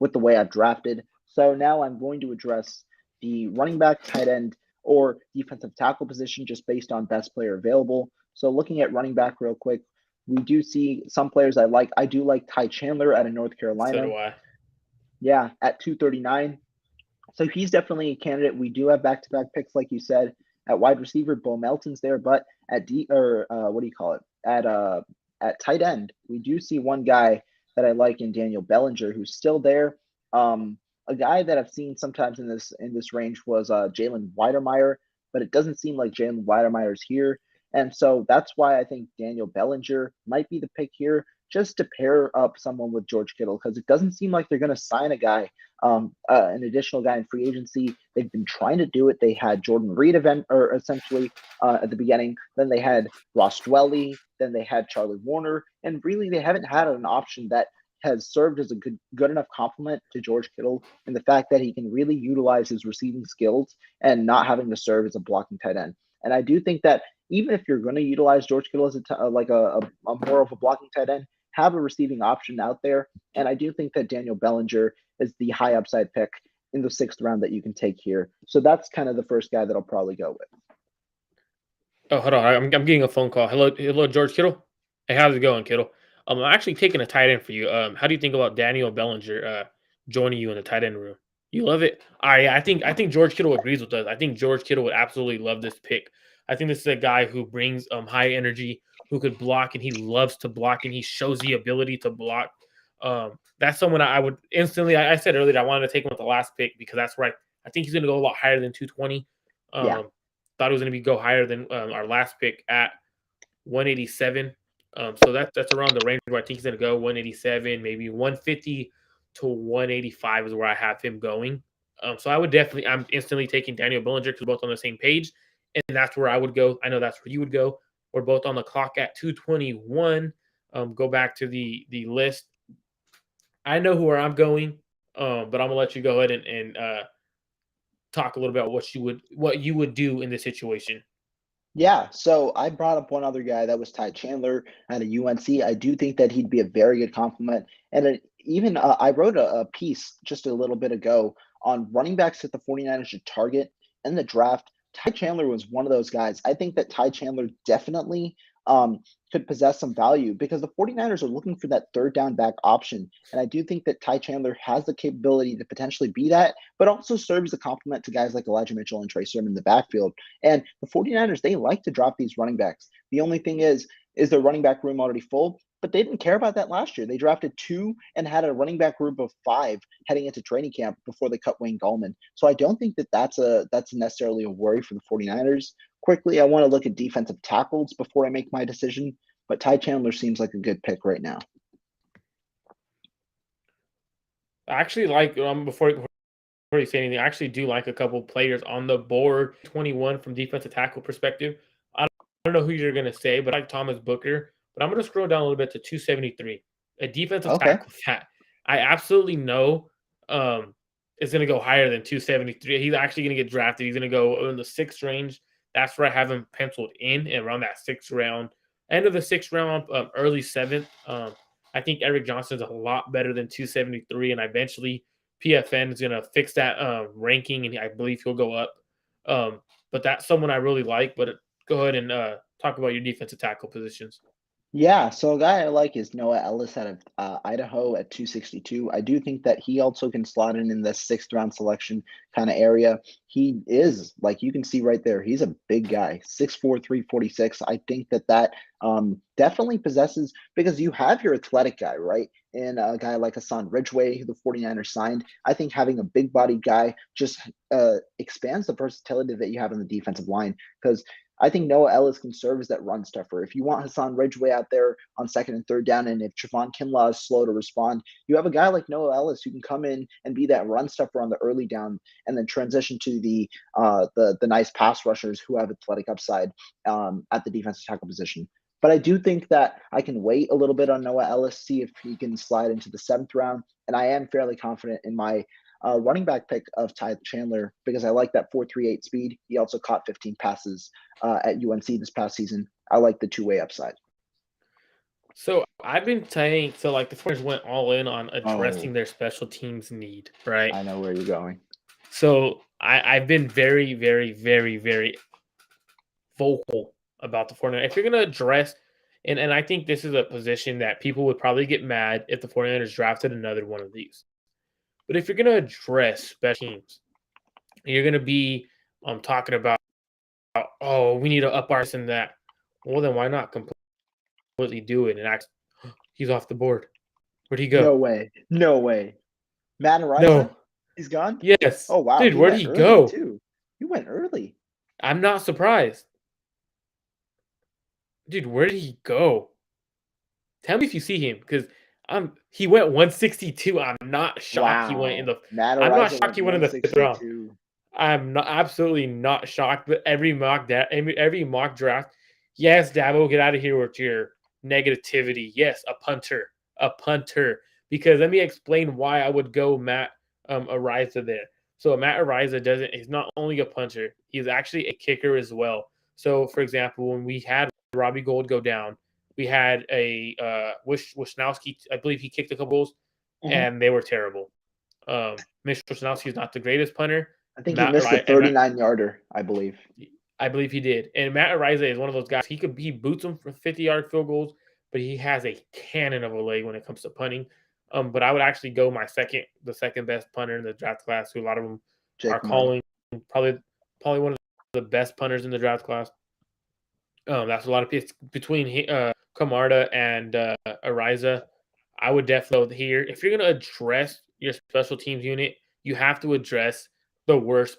with the way I've drafted. So now I'm going to address the running back, tight end, or defensive tackle position just based on best player available. So looking at running back real quick, we do see some players I like. I do like Ty Chandler out of North So Carolina. do I. Yeah, at 239. So he's definitely a candidate. We do have back-to-back picks, like you said, at wide receiver. Bo Melton's there, but at what do you call it? At tight end, we do see one guy that I like in Daniel Bellinger, who's still there. A guy that I've seen sometimes in this range was Jalen Weidermeyer, but it doesn't seem like Jalen Weidermeyer's here. And so that's why I think Daniel Bellinger might be the pick here, just to pair up someone with George Kittle, because it doesn't seem like they're going to sign a guy an additional guy in free agency. They've been trying to do it. They had Jordan Reed event or essentially at the beginning. Then they had Ross Dwelly. Then they had Charlie Warner, and really they haven't had an option that has served as a good enough complement to George Kittle in the fact that he can really utilize his receiving skills and not having to serve as a blocking tight end. And I do think that even if you're going to utilize George Kittle as a more of a blocking tight end, have a receiving option out there. And I do think that Daniel Bellinger is the high upside pick in the 6th round that you can take here. So that's kind of the first guy that I'll probably go with. Oh, hold on. I'm getting a phone call. Hello, George Kittle. Hey, how's it going, Kittle? I'm actually taking a tight end for you. How do you think about Daniel Bellinger joining you in the tight end room? You love it? All right, I think George Kittle agrees with us. I think George Kittle would absolutely love this pick. I think this is a guy who brings high energy, who could block, and he loves to block, and he shows the ability to block. That's someone I would instantly. I said earlier I wanted to take him with the last pick because that's right. I think he's going to go a lot higher than 220. Yeah. Thought it was going to go higher than our last pick at 187. So that's around the range where I think he's going to go 187, maybe 150 to 185 is where I have him going. So I'm instantly taking Daniel Bellinger because we're both on the same page, and that's where I would go. I know that's where you would go. We're both on the clock at 221. Go back to the list. I know where I'm going, but I'm gonna let you go ahead and talk a little bit about what you would do in this situation. Yeah, so I brought up one other guy that was Ty Chandler at a UNC. I do think that he'd be a very good compliment. And even I wrote a piece just a little bit ago on running backs that the 49ers should target in the draft. Ty Chandler was one of those guys. I think that Ty Chandler definitely could possess some value because the 49ers are looking for that third down back option. And I do think that Ty Chandler has the capability to potentially be that, but also serves as a complement to guys like Elijah Mitchell and Trey Sermon in the backfield. And the 49ers, they like to drop these running backs. The only thing is their running back room already full? But they didn't care about that last year. They drafted 2 and had a running back group of 5 heading into training camp before they cut Wayne Gallman. So I don't think that that's necessarily a worry for the 49ers. Quickly, I want to look at defensive tackles before I make my decision, but Ty Chandler seems like a good pick right now. I actually like before you say anything, I actually do like a couple players on the board. 21 from defensive tackle perspective. I don't know who you're going to say, but I like Thomas Booker. But I'm going to scroll down a little bit to 273. A defensive tackle that I absolutely know is going to go higher than 273. He's actually going to get drafted. He's going to go in the 6th range. That's where I have him penciled in and around that 6th round. End of the 6th round, early 7th. I think Eric Johnson's a lot better than 273, and eventually PFN is going to fix that ranking, and I believe he'll go up. But that's someone I really like. But go ahead and talk about your defensive tackle positions. Yeah, so a guy I like is Noah Ellis out of Idaho at 262. I do think that he also can slot in the 6th round selection kind of area. He is, like you can see right there, he's a big guy, 6'4", 346. I think that definitely possesses, because you have your athletic guy, right? And a guy like Hassan Ridgeway, who the 49ers signed. I think having a big bodied guy just expands the versatility that you have in the defensive line, because I think Noah Ellis can serve as that run stuffer. If you want Hassan Ridgeway out there on 2nd and 3rd down, and if Javon Kinlaw is slow to respond, you have a guy like Noah Ellis who can come in and be that run stuffer on the early down, and then transition to the nice pass rushers who have athletic upside at the defensive tackle position. But I do think that I can wait a little bit on Noah Ellis, see if he can slide into the 7th round, and I am fairly confident in my running back pick of Ty Chandler because I like that 4.38 speed. He also caught 15 passes at UNC this past season. I like the two-way upside. So I've been saying, like the 49ers went all in on addressing their special teams need, right? I know where you're going. So I've been very, very, very, very vocal about the 49ers. If you're going to address, and I think this is a position that people would probably get mad if the 49ers drafted another one of these. But if you're going to address special teams, you're going to be talking about, oh, we need to up our and that. Well, then why not completely do it and act? He's off the board. Where'd he go? No way. Matt Ariza? No. He's gone? Yes. Oh, wow. Dude, where'd he go? Too. He went early. I'm not surprised. Dude, where did he go? Tell me if you see him, because He went 162. I'm not shocked he went in Wow. the. Matt I'm not Ariza shocked went he went in the fifth round. 162. I'm not absolutely not shocked. But every mock draft, yes, Dabo, get out of here with your negativity. Yes, a punter. Because let me explain why I would go Matt Ariza there. So Matt Ariza doesn't. He's not only a punter. He's actually a kicker as well. So for example, when we had Robbie Gould go down, we had a Wisnowski. I believe he kicked a couple goals, Mhm. and they were terrible. Mitch Wisnowski is not the greatest punter. I think he Matt missed a Ari- and Matt, 39-yarder, I believe. I believe he did. And Matt Ariza is one of those guys. He boots them for 50-yard field goals, but he has a cannon of a leg when it comes to punting. But I would actually go the second best punter in the draft class, who a lot of them are Jake Martin. calling probably one of the best punters in the draft class. That's a lot of people between Camarda and Ariza. I would definitely here if you're going to address your special teams unit, you have to address the worst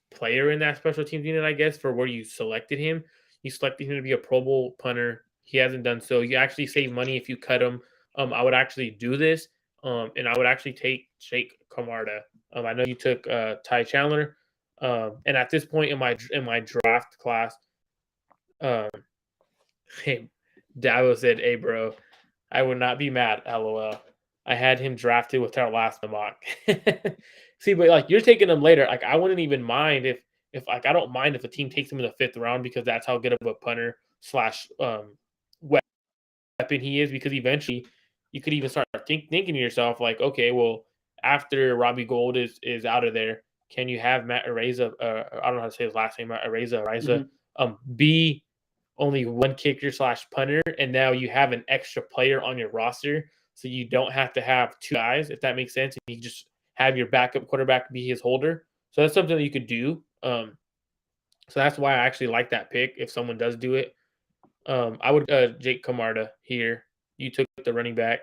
player in that special teams unit, I guess, for where you selected him. You selected him to be a Pro Bowl punter. He hasn't done so. You actually save money if you cut him. I would actually do this, and I would actually take Jake Camarda. I know you took Ty Chandler, and at this point in my draft class, um, hey, Dabo said, "Hey, bro, I would not be mad." LOL. I had him drafted with our last mock. See, but like you're taking him later. Like I wouldn't even mind if like I don't mind if a team takes him in the fifth round because that's how good of a punter slash weapon he is. Because eventually you could even start thinking to yourself like, okay, well after Robbie Gould is out of there, can you have Matt Araiza? I don't know how to say his last name. Matt Araiza. Mhm. Be only one kicker slash punter, and now you have an extra player on your roster, so you don't have to have two guys, if that makes sense. And you just have your backup quarterback be his holder. So that's something that you could do. So that's why I actually like that pick. If someone does do it, I would Jake Camarda here. You took the running back,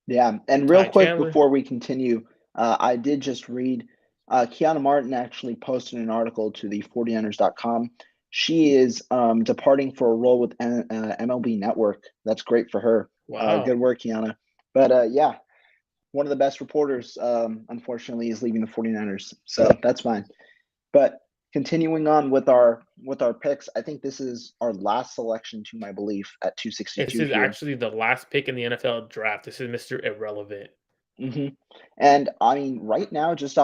Yeah, and real Ty quick Chandler. before we continue, I did just read Keanu Martin actually posted an article to the 49ers.com. She is departing for a role with MLB Network. That's great for her. Wow. Good work, Kiana. But yeah, one of the best reporters, unfortunately, is leaving the 49ers. So that's fine. But continuing on with our picks, I think this is our last selection to my belief at This 262 is here. actually the last pick in the NFL draft. This is Mr. Irrelevant. hmm And I mean, right now, just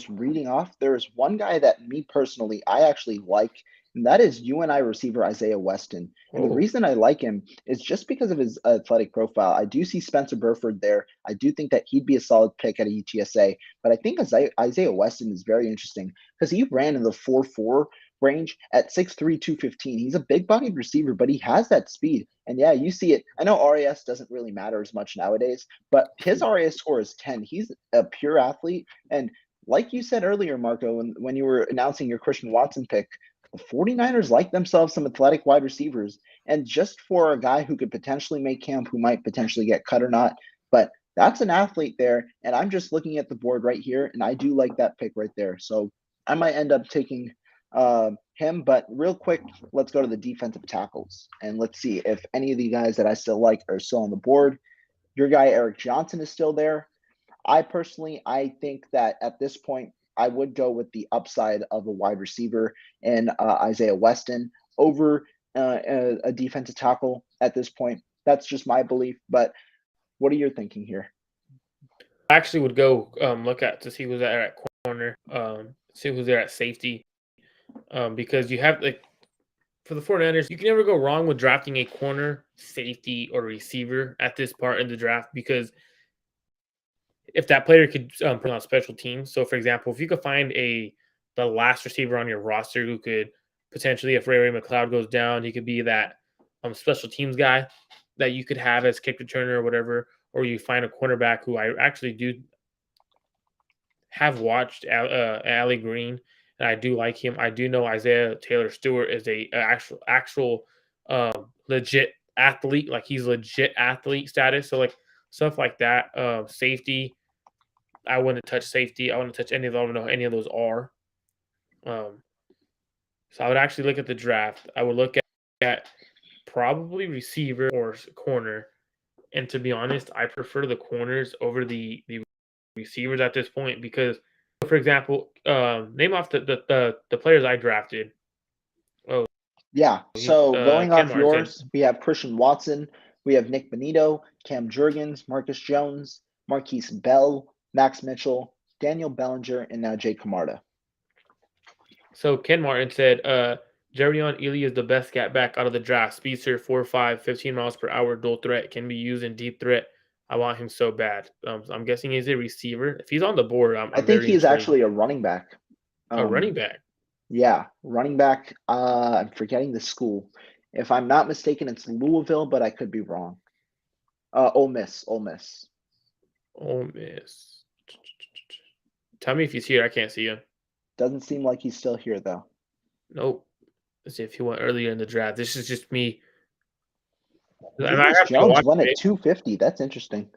reading off, there is one guy that me personally I actually like, and that is UNI receiver Isaiah Weston. And the Oh, reason I like him is just because of his athletic profile. I do see Spencer Burford there. I do think that he'd be a solid pick at UTSA, but I think Isaiah Weston is very interesting because he ran in the 4.4 range at 6'3", 215. He's a big-bodied receiver, but he has that speed. And yeah, you see it. I know RAS doesn't really matter as much nowadays, but his RAS score is 10. He's a pure athlete. And like you said earlier, Marco, when you were announcing your Christian Watson pick, the 49ers like themselves some athletic wide receivers. And just for a guy who could potentially make camp, who might potentially get cut or not, but that's an athlete there. And I'm just looking at the board right here, and I do like that pick right there. So I might end up taking him. But real quick, let's go to the defensive tackles and let's see if any of the guys that I still like are still on the board. Your guy Eric Johnson is still there. I think that at this point I would go with the upside of a wide receiver and Isaiah Weston over a defensive tackle at this point. That's just my belief. But what are you thinking here? I actually would go look at to see who's there at corner, see who's there at safety, because you have like for the 49ers, you can never go wrong with drafting a corner, safety, or receiver at this part in the draft because if that player could put on special teams. So, for example, if you could find the last receiver on your roster who could potentially, if Ray McLeod goes down, he could be that special teams guy that you could have as kick returner or whatever, or you find a cornerback who I actually do have watched Ali Green, and I do like him. I do know Isaiah Taylor Stewart is a actual legit athlete. Like he's legit athlete status. So like stuff like that. Safety. I wouldn't touch safety. I wouldn't touch any of them. I don't know who any of those are. Um, so I would actually look at the draft. I would look at probably receiver or corner. And to be honest, I prefer the corners over the receivers at this point because, for example, name off the players I drafted. Oh, Yeah. he's So going Ken off Martin said. yours, we have Christian Watson, we have Nick Benito, Cam Jurgens, Marcus Jones, Marquise Bell, Max Mitchell, Daniel Bellinger, and now Jake Camarda. So Ken Martin said, Jerion Ely is the best scat back out of the draft. Speedster, 4.5, 15 miles per hour, dual threat, can be used in deep threat. I want him so bad. So I'm guessing he's a receiver. If he's on the board, I I'm think very he is intrigued. actually a running back. A running back. Yeah, running back. I'm forgetting the school. If I'm not mistaken, it's Louisville, but I could be wrong. Ole Miss. Ole Miss. Tell me if he's here. I can't see him. Doesn't seem like he's still here though. Nope. Let's see if he went earlier in the draft. This is just me. And I Marcus have to Jones watch went it. at 250. That's interesting.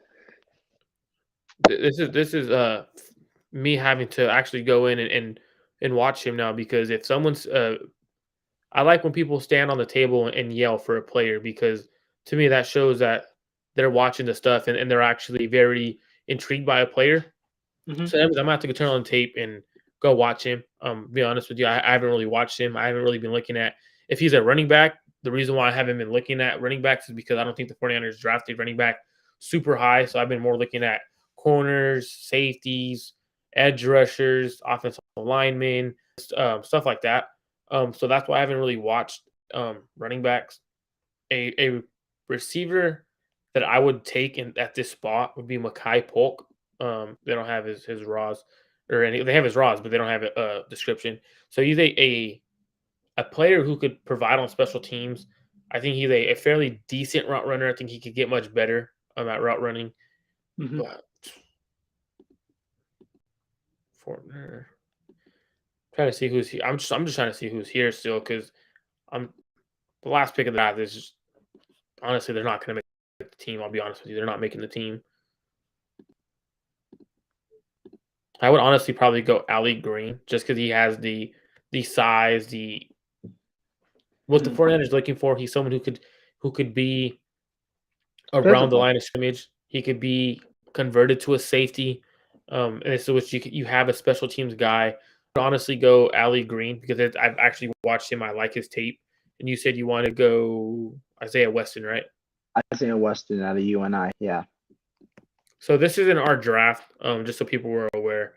This is me having to actually go in and watch him now because if someone's I like when people stand on the table and yell for a player because to me that shows that they're watching the stuff and they're actually very intrigued by a player. Mhm. So that means I'm gonna have to go turn on the tape and go watch him. Be honest with you, I haven't really watched him. I haven't really been looking at if he's a running back. The reason why I haven't been looking at running backs is because I don't think the 49ers drafted running back super high. So I've been more looking at corners, safeties, edge rushers, offensive linemen, stuff like that. So that's why I haven't really watched running backs. A receiver that I would take at this spot would be Makai Polk. They don't have his raws or any. They have his raws, but they don't have a description. So he's a player who could provide on special teams. I think he's a fairly decent route runner. I think he could get much better at route running. Mhm. But Fortner, trying to see who's here. I'm just trying to see who's here still because I'm the last pick of the draft is just honestly they're not going to make the team. I'll be honest with you, they're not making the team. I would honestly probably go Ali Green just because he has the size, what the 49ers looking for. He's someone who could be around the Physical. line of scrimmage. He could be converted to a safety. And so which you have a special teams guy. I would honestly go Ali Green because I've actually watched him. I like his tape. And you said you want to go Isaiah Weston, right? Isaiah Weston out of UNI. Yeah. So this is in our draft, just so people were aware.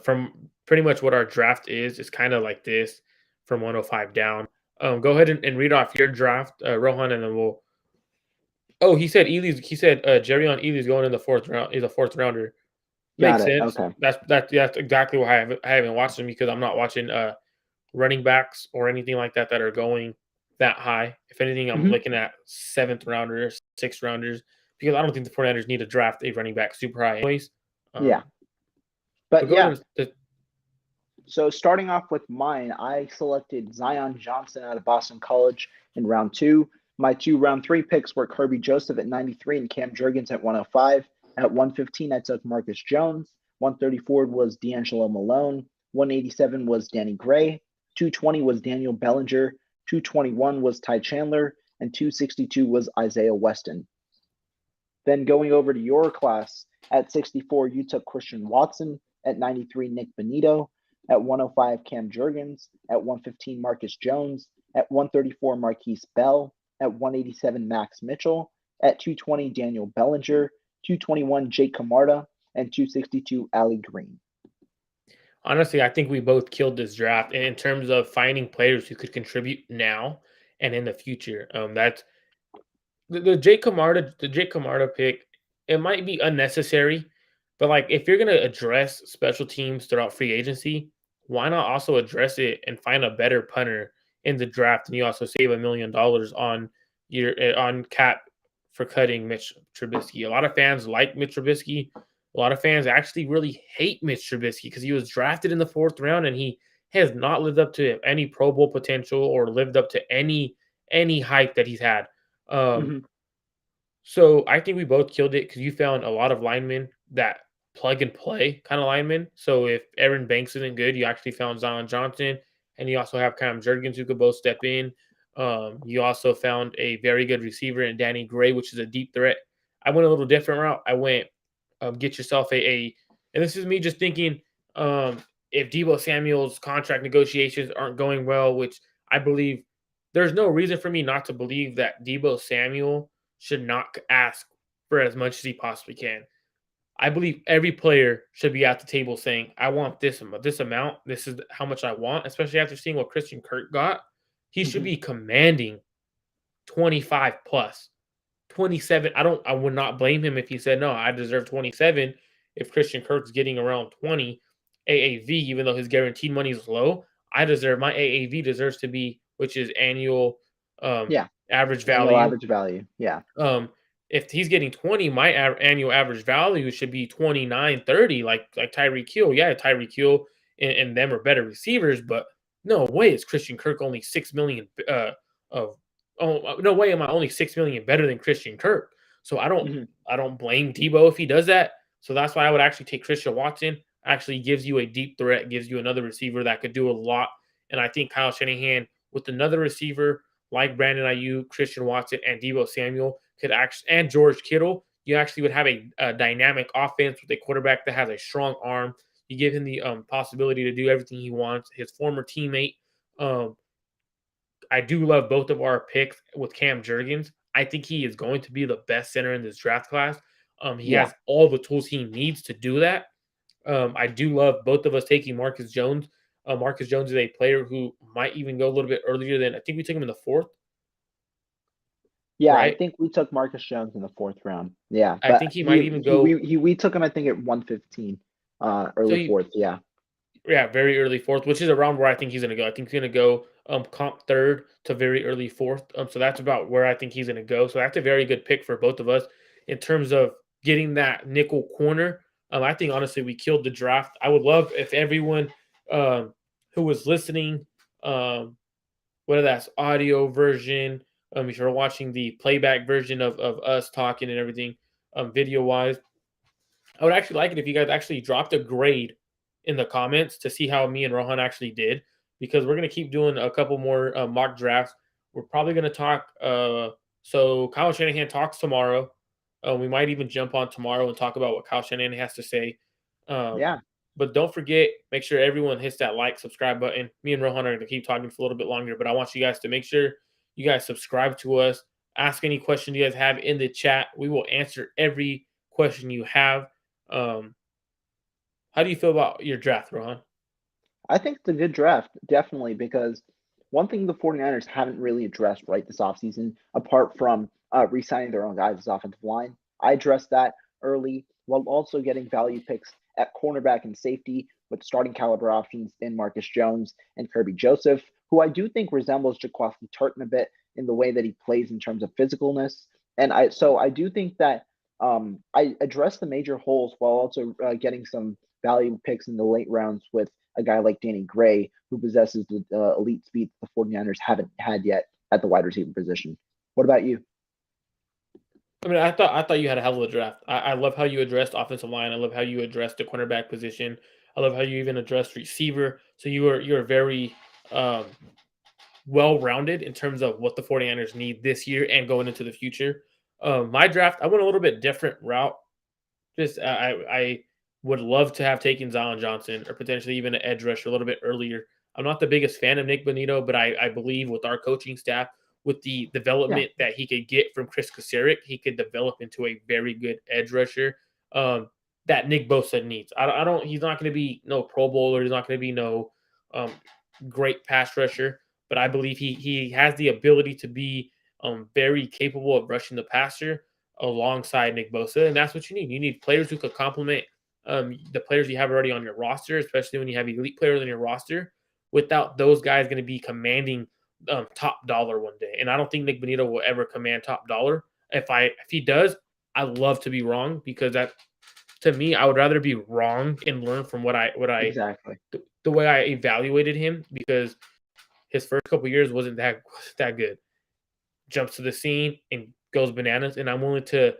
From pretty much what our draft is kind of like this from 105 down. Go ahead and read off your draft, Rohan, and then we'll. Oh, he said Jerion Ely's going in the fourth round. He's a fourth rounder. Got Makes it. sense. Okay. That's exactly why I haven't watched him because I'm not watching running backs or anything like that are going that high. If anything, I'm looking at seventh rounders, sixth rounders because I don't think the 49ers need to draft a running back super high anyways. Yeah. But go yeah. ahead and, So starting off with mine, I selected Zion Johnson out of Boston College in round 2. My 2 round 3 picks were Kirby Joseph at 93 and Cam Jurgens at 105. At 115, I took Marcus Jones. 134 was D'Angelo Malone. 187 was Danny Gray. 220 was Daniel Bellinger. 221 was Ty Chandler. And 262 was Isaiah Weston. Then going over to your class, at 64, you took Christian Watson. At 93, Nick Benito. At 105, Cam Jurgens. At 115, Marcus Jones. At 134, Marquise Bell. At 187, Max Mitchell. At 220, Daniel Bellinger. 221, Jake Camarda. And 262, Ali Green. Honestly, I think we both killed this draft in terms of finding players who could contribute now and in the future. That's the Jake Camarda pick. It might be unnecessary, but like if you're gonna address special teams throughout free agency, why not also address it and find a better punter in the draft, and you also save $1 million on your on cap for cutting Mitch Trubisky. A lot of fans like Mitch Trubisky. A lot of fans actually really hate Mitch Trubisky because he was drafted in the fourth round and he has not lived up to any Pro Bowl potential or lived up to any hype that he's had. So I think we both killed it because you found a lot of linemen that plug and play kind of linemen. So if Aaron Banks isn't good, you actually found Zion Johnson, and you also have Cam Jurgens who could both step in. You also found a very good receiver in Danny Gray, which is a deep threat. I went a little different route. I went get yourself and this is me just thinking if Deebo Samuel's contract negotiations aren't going well, which I believe there's no reason for me not to believe that Deebo Samuel should not ask for as much as he possibly can. I believe every player should be at the table saying, "I want this amount. This is how much I want." Especially after seeing what Christian Kirk got, he should Mhm. be commanding 25 plus, 27. I would not blame him if he said, "No, I deserve 27." If Christian Kirk's getting around 20 AAV, even though his guaranteed money is low, I deserve my AAV deserves to be, which is annual Yeah. average Annual value. average value. Yeah. If he's getting 20, my annual average value should be 29, 30, like Tyreek Hill. Yeah, Tyreek Hill and them are better receivers, but no way is Christian Kirk only 6 million of no way am I only 6 million better than Christian Kirk. So Mhm. I don't blame Debo if he does that. So that's why I would actually take Christian Watson. Actually gives you a deep threat, gives you another receiver that could do a lot. And I think Kyle Shanahan with another receiver like Brandon Ayuk, Christian Watson, and Deebo Samuel could actually, and George Kittle, you actually would have a dynamic offense with a quarterback that has a strong arm. You give him the possibility to do everything he wants. His former teammate, um, I do love both of our picks with Cam Jurgens. I think he is going to be the best center in this draft class. He Yeah. has all the tools he needs to do that. I do love both of us taking Marcus Jones. Marcus Jones is a player who might even go a little bit earlier than I think we took him in the fourth, Yeah, I right? think we took Marcus Jones in the 4th round. Yeah, I but think he might even go. we took him, I think, at 115, So early he 4th. Yeah. Yeah, very early fourth, which is around where I think he's gonna go. I think he's gonna go comp third to very early fourth. So that's about where I think he's gonna go. So that's a very good pick for both of us in terms of getting that nickel corner. I think honestly we killed the draft. I would love if everyone um, who was listening, um, whether that's audio version, if you're watching the playback version of us talking and everything, video wise, I would actually like it if you guys actually dropped a grade in the comments to see how me and Rohan actually did, because we're gonna keep doing a couple more mock drafts. We're probably gonna talk. So Kyle Shanahan talks tomorrow. We might even jump on tomorrow and talk about what Kyle Shanahan has to say. Um, Yeah. but don't forget, make sure everyone hits that like, subscribe button. Me and Rohan are gonna keep talking for a little bit longer, but I want you guys to make sure you guys subscribe to us. Ask any question you guys have in the chat. We will answer every question you have. Um, how do you feel about your draft, Rohan? I think it's a good draft, definitely, because one thing the 49ers haven't really addressed right this offseason, apart from re-signing their own guys, is offensive line. I addressed that early while also getting value picks at cornerback and safety with starting caliber options in Marcus Jones and Kirby Joseph, who I do think resembles Jaquaski Turton a bit in the way that he plays in terms of physicalness. And I do think that I addressed the major holes while also getting some value picks in the late rounds with a guy like Danny Gray, who possesses the elite speed the 49ers haven't had yet at the wide receiver position. What about you? I mean, I thought you had a hell of a draft. I love how you addressed offensive line. I love how you addressed the cornerback position. I love how you even addressed receiver. So you're very um, well rounded in terms of what the 49ers need this year and going into the future. My draft, I went a little bit different route. Just I would love to have taken Zion Johnson or potentially even an edge rusher a little bit earlier. I'm not the biggest fan of Nick Bonito, but I believe with our coaching staff, with the Yeah. development that he could get from Chris Kasarik, he could develop into a very good edge rusher that Nick Bosa needs. I don't. He's not going to be no Pro Bowler. He's not going to be no um, great pass rusher, but I believe he has the ability to be very capable of rushing the passer alongside Nick Bosa, and that's what you need. You need players who could complement the players you have already on your roster, especially when you have elite players on your roster. Without those guys going to be commanding top dollar one day, and I don't think Nick Bonito will ever command top dollar. If he does, I love to be wrong because that to me, I would rather be wrong and learn from Exactly. the way I evaluated him because his first couple years wasn't that good. Jumps to the scene and goes bananas, and I'm willing to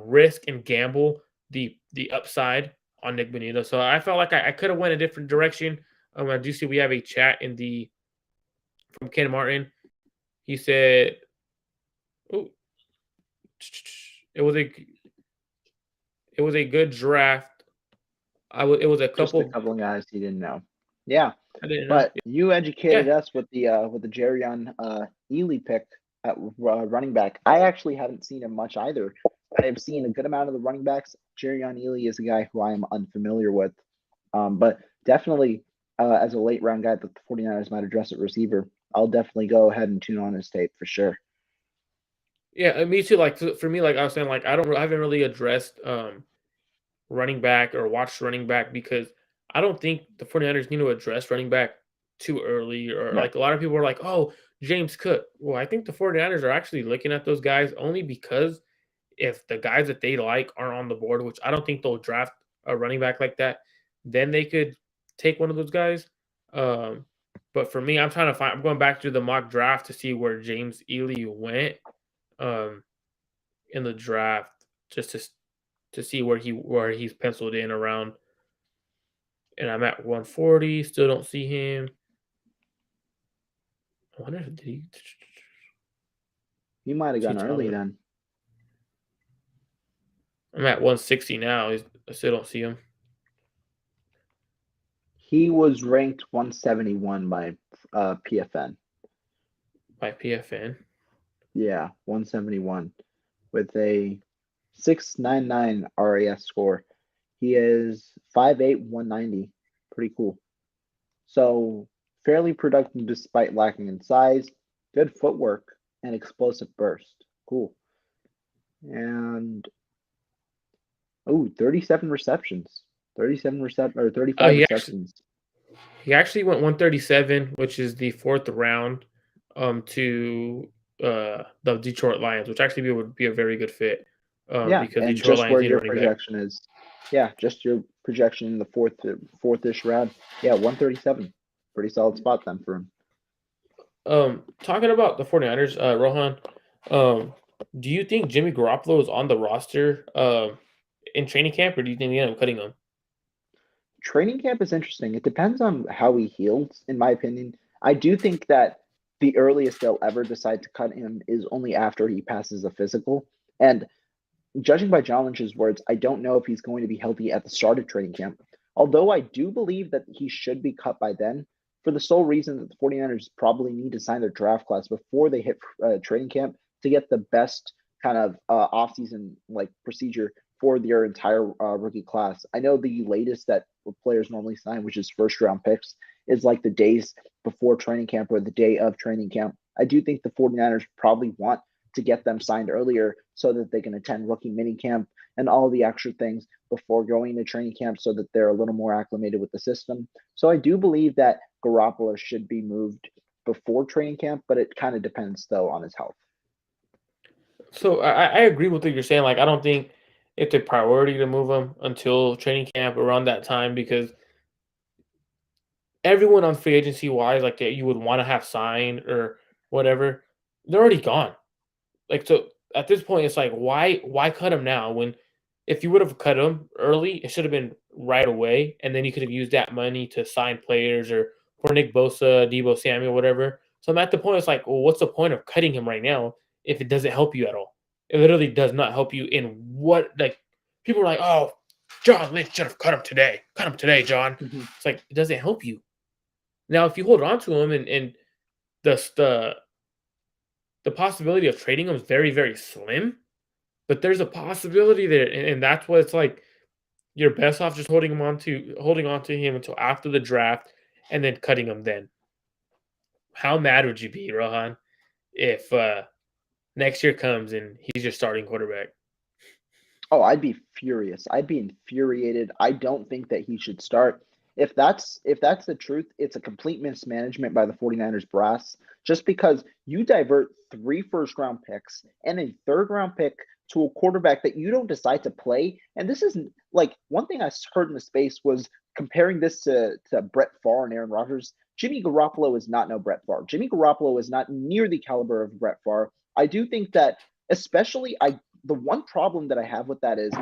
risk and gamble the upside on Nick Bonito. So I felt like I could have went a different direction. I do see we have a chat in the from Ken Martin. He said, "Oh, It was a good draft. It was a Just a couple. couple of guys he didn't know. Yeah, I didn't know. but you educated Yeah, us with the Jerion Ely pick at running back. I actually haven't seen him much either. I have seen a good amount of the running backs. Jerion Ely is a guy who I am unfamiliar with, but definitely as a late round guy that the 49ers might address at receiver, I'll definitely go ahead and tune on his tape for sure. yeah, me too. Like for me, like I was saying, like I haven't really addressed running back or watched running back because I don't think the 49ers need to address running back too early or Right. like a lot of people are like, oh, James Cook. Well, I think the 49ers are actually looking at those guys only because if the guys that they like aren't on the board, which I don't think they'll draft a running back like that, then they could take one of those guys. But for me, I'm going back to the mock draft to see where James Ely went um, in the draft just to see where he's penciled in around. And I'm at 140. Still don't see him. I wonder if did he He might have see gone early Chandler. then. I'm at 160 now. I still don't see him He was ranked 171 by PFN. by PFN. Yeah, 171 with a 699 RAS score. He is 5'8", 190. Pretty cool. So fairly productive despite lacking in size, good footwork, and explosive burst. Cool. And 37 receptions. 35 He receptions. actually went 137, which is the fourth round, to the Detroit Lions, which actually would be a very good fit, Yeah, because and Detroit just Lions where need a your running back. projection is. Yeah, just your projection in the fourth-ish round. Yeah, 137. Pretty solid spot then for him. Talking about the 49ers, Rohan, do you think Jimmy Garoppolo is on the roster in training camp, or do you think they end up cutting him? Training camp is interesting. It depends on how he heals, in my opinion. I do think that the earliest they'll ever decide to cut him is only after he passes a physical. And judging by John Lynch's words, I don't know if he's going to be healthy at the start of training camp. Although I do believe that he should be cut by then, for the sole reason that the 49ers probably need to sign their draft class before they hit training camp to get the best kind of offseason like procedure for their entire rookie class. I know the latest that players normally sign, which is first round picks, is like the days before training camp or the day of training camp. I do think the 49ers probably want to get them signed earlier so that they can attend rookie mini camp and all the extra things before going to training camp so that they're a little more acclimated with the system. So I do believe that Garoppolo should be moved before training camp, but it kind of depends though on his health. So I agree with what you're saying. Like I don't think it's a priority to move him until training camp around that time because everyone on free agency wise, like that you would want to have signed or whatever, they're already gone. Like so at this point, it's like why cut him now when if you would have cut him early, it should have been right away, and then you could have used that money to sign players or for Nick Bosa, Debo Samuel, whatever. So I'm at the point. It's like, well, what's the point of cutting him right now if it doesn't help you at all? It literally does not help you in what like people are like, oh, John Lynch should have cut him today. Cut him today, John. Mm-hmm. It's like it doesn't help you. Now, if you hold on to him and the the possibility of trading him is very, very slim, but there's a possibility there, and that's what it's like. You're best off just holding on to him until after the draft and then cutting him then. How mad would you be, Rohan, if next year comes and he's your starting quarterback? Oh, I'd be furious. I'd be infuriated. I don't think that he should start. If that's the truth, it's a complete mismanagement by the 49ers brass just because you divert 3 first-round picks and a third-round pick to a quarterback that you don't decide to play. And this isn't like one thing I heard in the space was comparing this to Brett Favre and Aaron Rodgers. Jimmy Garoppolo is not no Brett Favre. Jimmy Garoppolo is not near the caliber of Brett Favre. I do think that especially the one problem that I have with that is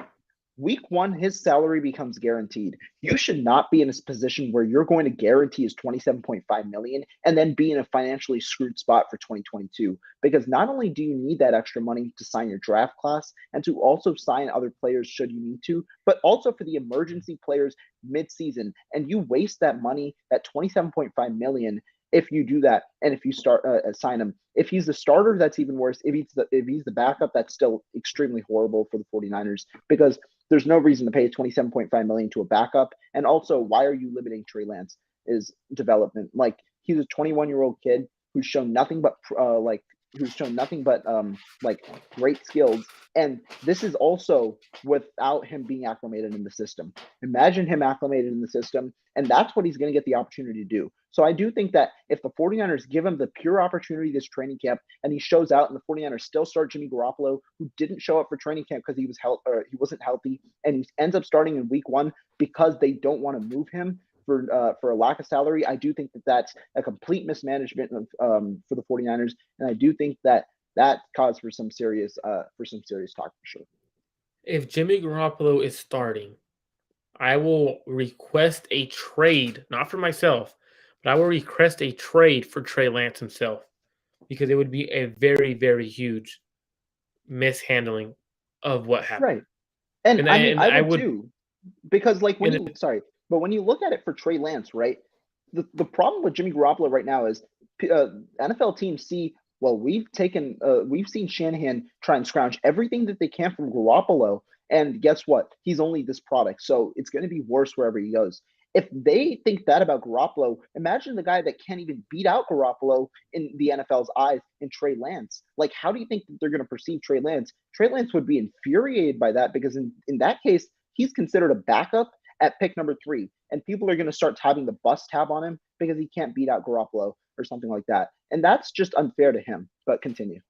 week one, his salary becomes guaranteed. You should not be in a position where you're going to guarantee his 27.5 million and then be in a financially screwed spot for 2022. Because not only do you need that extra money to sign your draft class and to also sign other players should you need to, but also for the emergency players mid-season. And you waste that money, that 27.5 million, if you do that, and if you start sign him. If he's the starter, that's even worse. If he's the backup, that's still extremely horrible for the 49ers, because there's no reason to pay 27.5 million to a backup. And also, why are you limiting Trey Lance's development? Like, he's a 21-year-old kid who's shown nothing but great skills. And this is also without him being acclimated in the system. Imagine him acclimated in the system, and that's what he's going to get the opportunity to do. So I do think that if the 49ers give him the pure opportunity this training camp and he shows out, and the 49ers still start Jimmy Garoppolo, who didn't show up for training camp because he wasn't healthy, and he ends up starting in week one because they don't want to move him for a lack of salary, I do think that that's a complete mismanagement for the 49ers, and I do think that caused for some serious talk for sure. If Jimmy Garoppolo is starting, I will request a trade, not for myself, but I will request a trade for Trey Lance himself, because it would be a very, very huge mishandling of what happened. Right. And I would too, because like when you look at it for Trey Lance, right? The problem with Jimmy Garoppolo right now is NFL teams see, well, we've seen Shanahan try and scrounge everything that they can from Garoppolo, and guess what? He's only this product, so it's going to be worse wherever he goes. If they think that about Garoppolo, imagine the guy that can't even beat out Garoppolo in the NFL's eyes in Trey Lance. Like, how do you think that they're going to perceive Trey Lance? Trey Lance would be infuriated by that, because in that case, he's considered a backup at pick number 3. And people are going to start having the bust tab on him because he can't beat out Garoppolo or something like that. And that's just unfair to him. But continue.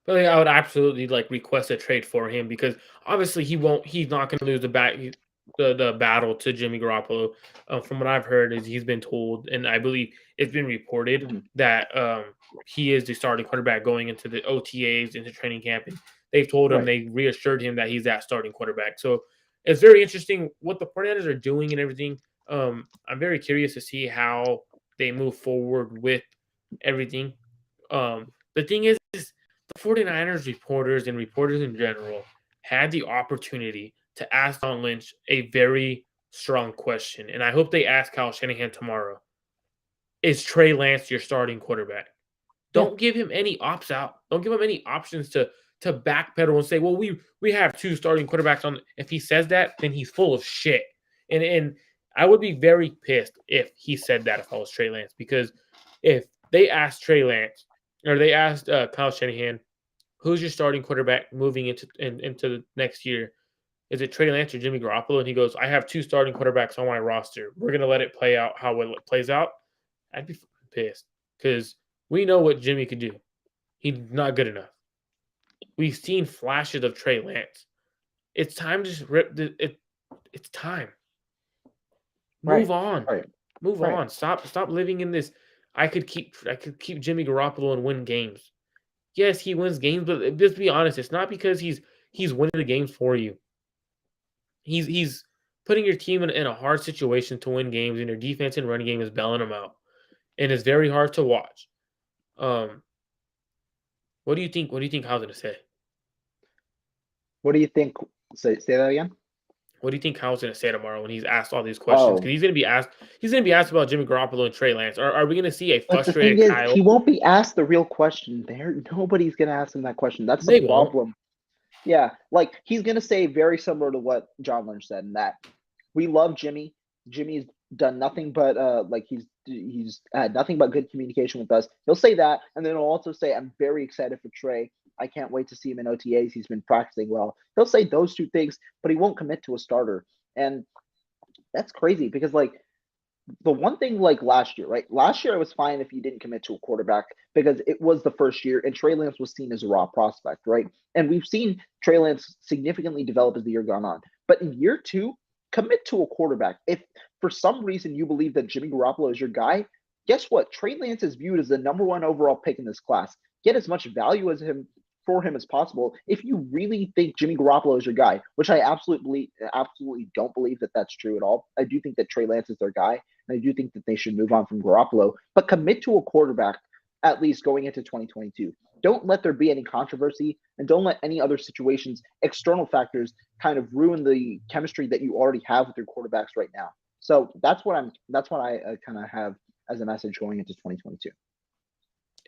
But I would absolutely request a trade for him, because obviously he's not going to lose the battle to Jimmy Garoppolo. From what I've heard, is he's been told, and I believe it's been reported that he is the starting quarterback going into the OTAs, into training camp. And they've told him, they reassured him that he's that starting quarterback. So it's very interesting what the 49ers are doing and everything. I'm very curious to see how they move forward with everything. The thing is the 49ers reporters and reporters in general had the opportunity to ask Don Lynch a very strong question, and I hope they ask Kyle Shanahan tomorrow. Is Trey Lance your starting quarterback? Don't give him any ops out. Don't give him any options to backpedal and say, well, we have 2 starting quarterbacks on. If he says that, then he's full of shit. And I would be very pissed if he said that, if I was Trey Lance, because if they asked Trey Lance, or they asked Kyle Shanahan, who's your starting quarterback moving into the next year? Is it Trey Lance or Jimmy Garoppolo? And he goes, I have 2 starting quarterbacks on my roster. We're going to let it play out how it plays out. I'd be pissed, because we know what Jimmy could do. He's not good enough. We've seen flashes of Trey Lance. It's time to just rip it's time. Move on. Move on. Stop living in this. I could keep Jimmy Garoppolo and win games. Yes, he wins games, but just be honest, it's not because he's winning the games for you. He's putting your team in a hard situation to win games, and your defense and running game is bailing them out. And it's very hard to watch. What do you think Kyle's going to say? What do you think? Say that again. What do you think Kyle's going to say tomorrow when he's asked all these questions? Because he's going to be asked about Jimmy Garoppolo and Trey Lance. Are we going to see a frustrated Kyle? He won't be asked the real question there. Nobody's going to ask him that question. That's the problem. Yeah, like, he's going to say very similar to what John Lynch said, in that we love Jimmy. Jimmy's done nothing but he's had nothing but good communication with us. He'll say that, and then he'll also say, I'm very excited for Trey. I can't wait to see him in OTAs. He's been practicing well. He'll say those 2 things, but he won't commit to a starter. And that's crazy, because the one thing, last year, right? Last year it was fine if you didn't commit to a quarterback, because it was the first year and Trey Lance was seen as a raw prospect, right? And we've seen Trey Lance significantly develop as the year gone on. But in year 2, commit to a quarterback. If for some reason you believe that Jimmy Garoppolo is your guy, guess what? Trey Lance is viewed as the number 1 overall pick in this class. Get as much value as him for him as possible. If you really think Jimmy Garoppolo is your guy, which I absolutely don't believe that that's true at all. I do think that Trey Lance is their guy, and I do think that they should move on from Garoppolo, but commit to a quarterback at least going into 2022. Don't let there be any controversy, and don't let any other situations, external factors, kind of ruin the chemistry that you already have with your quarterbacks right now. So that's what I kind of have as a message going into 2022.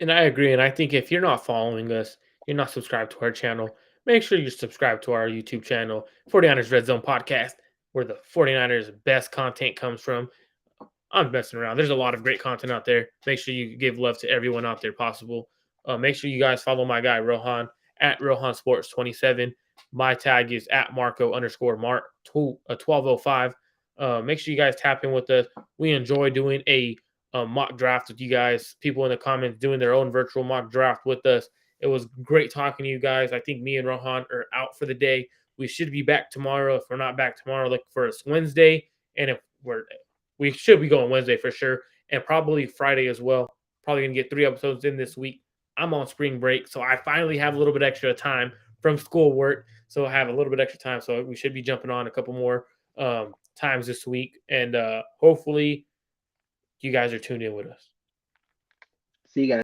And I agree. And I think if you're not following us, you're not subscribed to our channel, make sure you subscribe to our YouTube channel, 49ers Red Zone Podcast, where the 49ers best content comes from. I'm messing around. There's a lot of great content out there. Make sure you give love to everyone out there possible. Make sure you guys follow my guy, Rohan, at Rohan Sports 27. My tag is at Marco_Mart 1205. Make sure you guys tap in with us. We enjoy doing a mock draft with you guys. People in the comments doing their own virtual mock draft with us. It was great talking to you guys. I think me and Rohan are out for the day. We should be back tomorrow. If we're not back tomorrow, look for us Wednesday. And if we should be going Wednesday for sure, and probably Friday as well. Probably going to get 3 episodes in this week. I'm on spring break, so I finally have a little bit extra time from school work, so I have a little bit extra time, so we should be jumping on a couple more times this week, and hopefully you guys are tuned in with us. See you guys.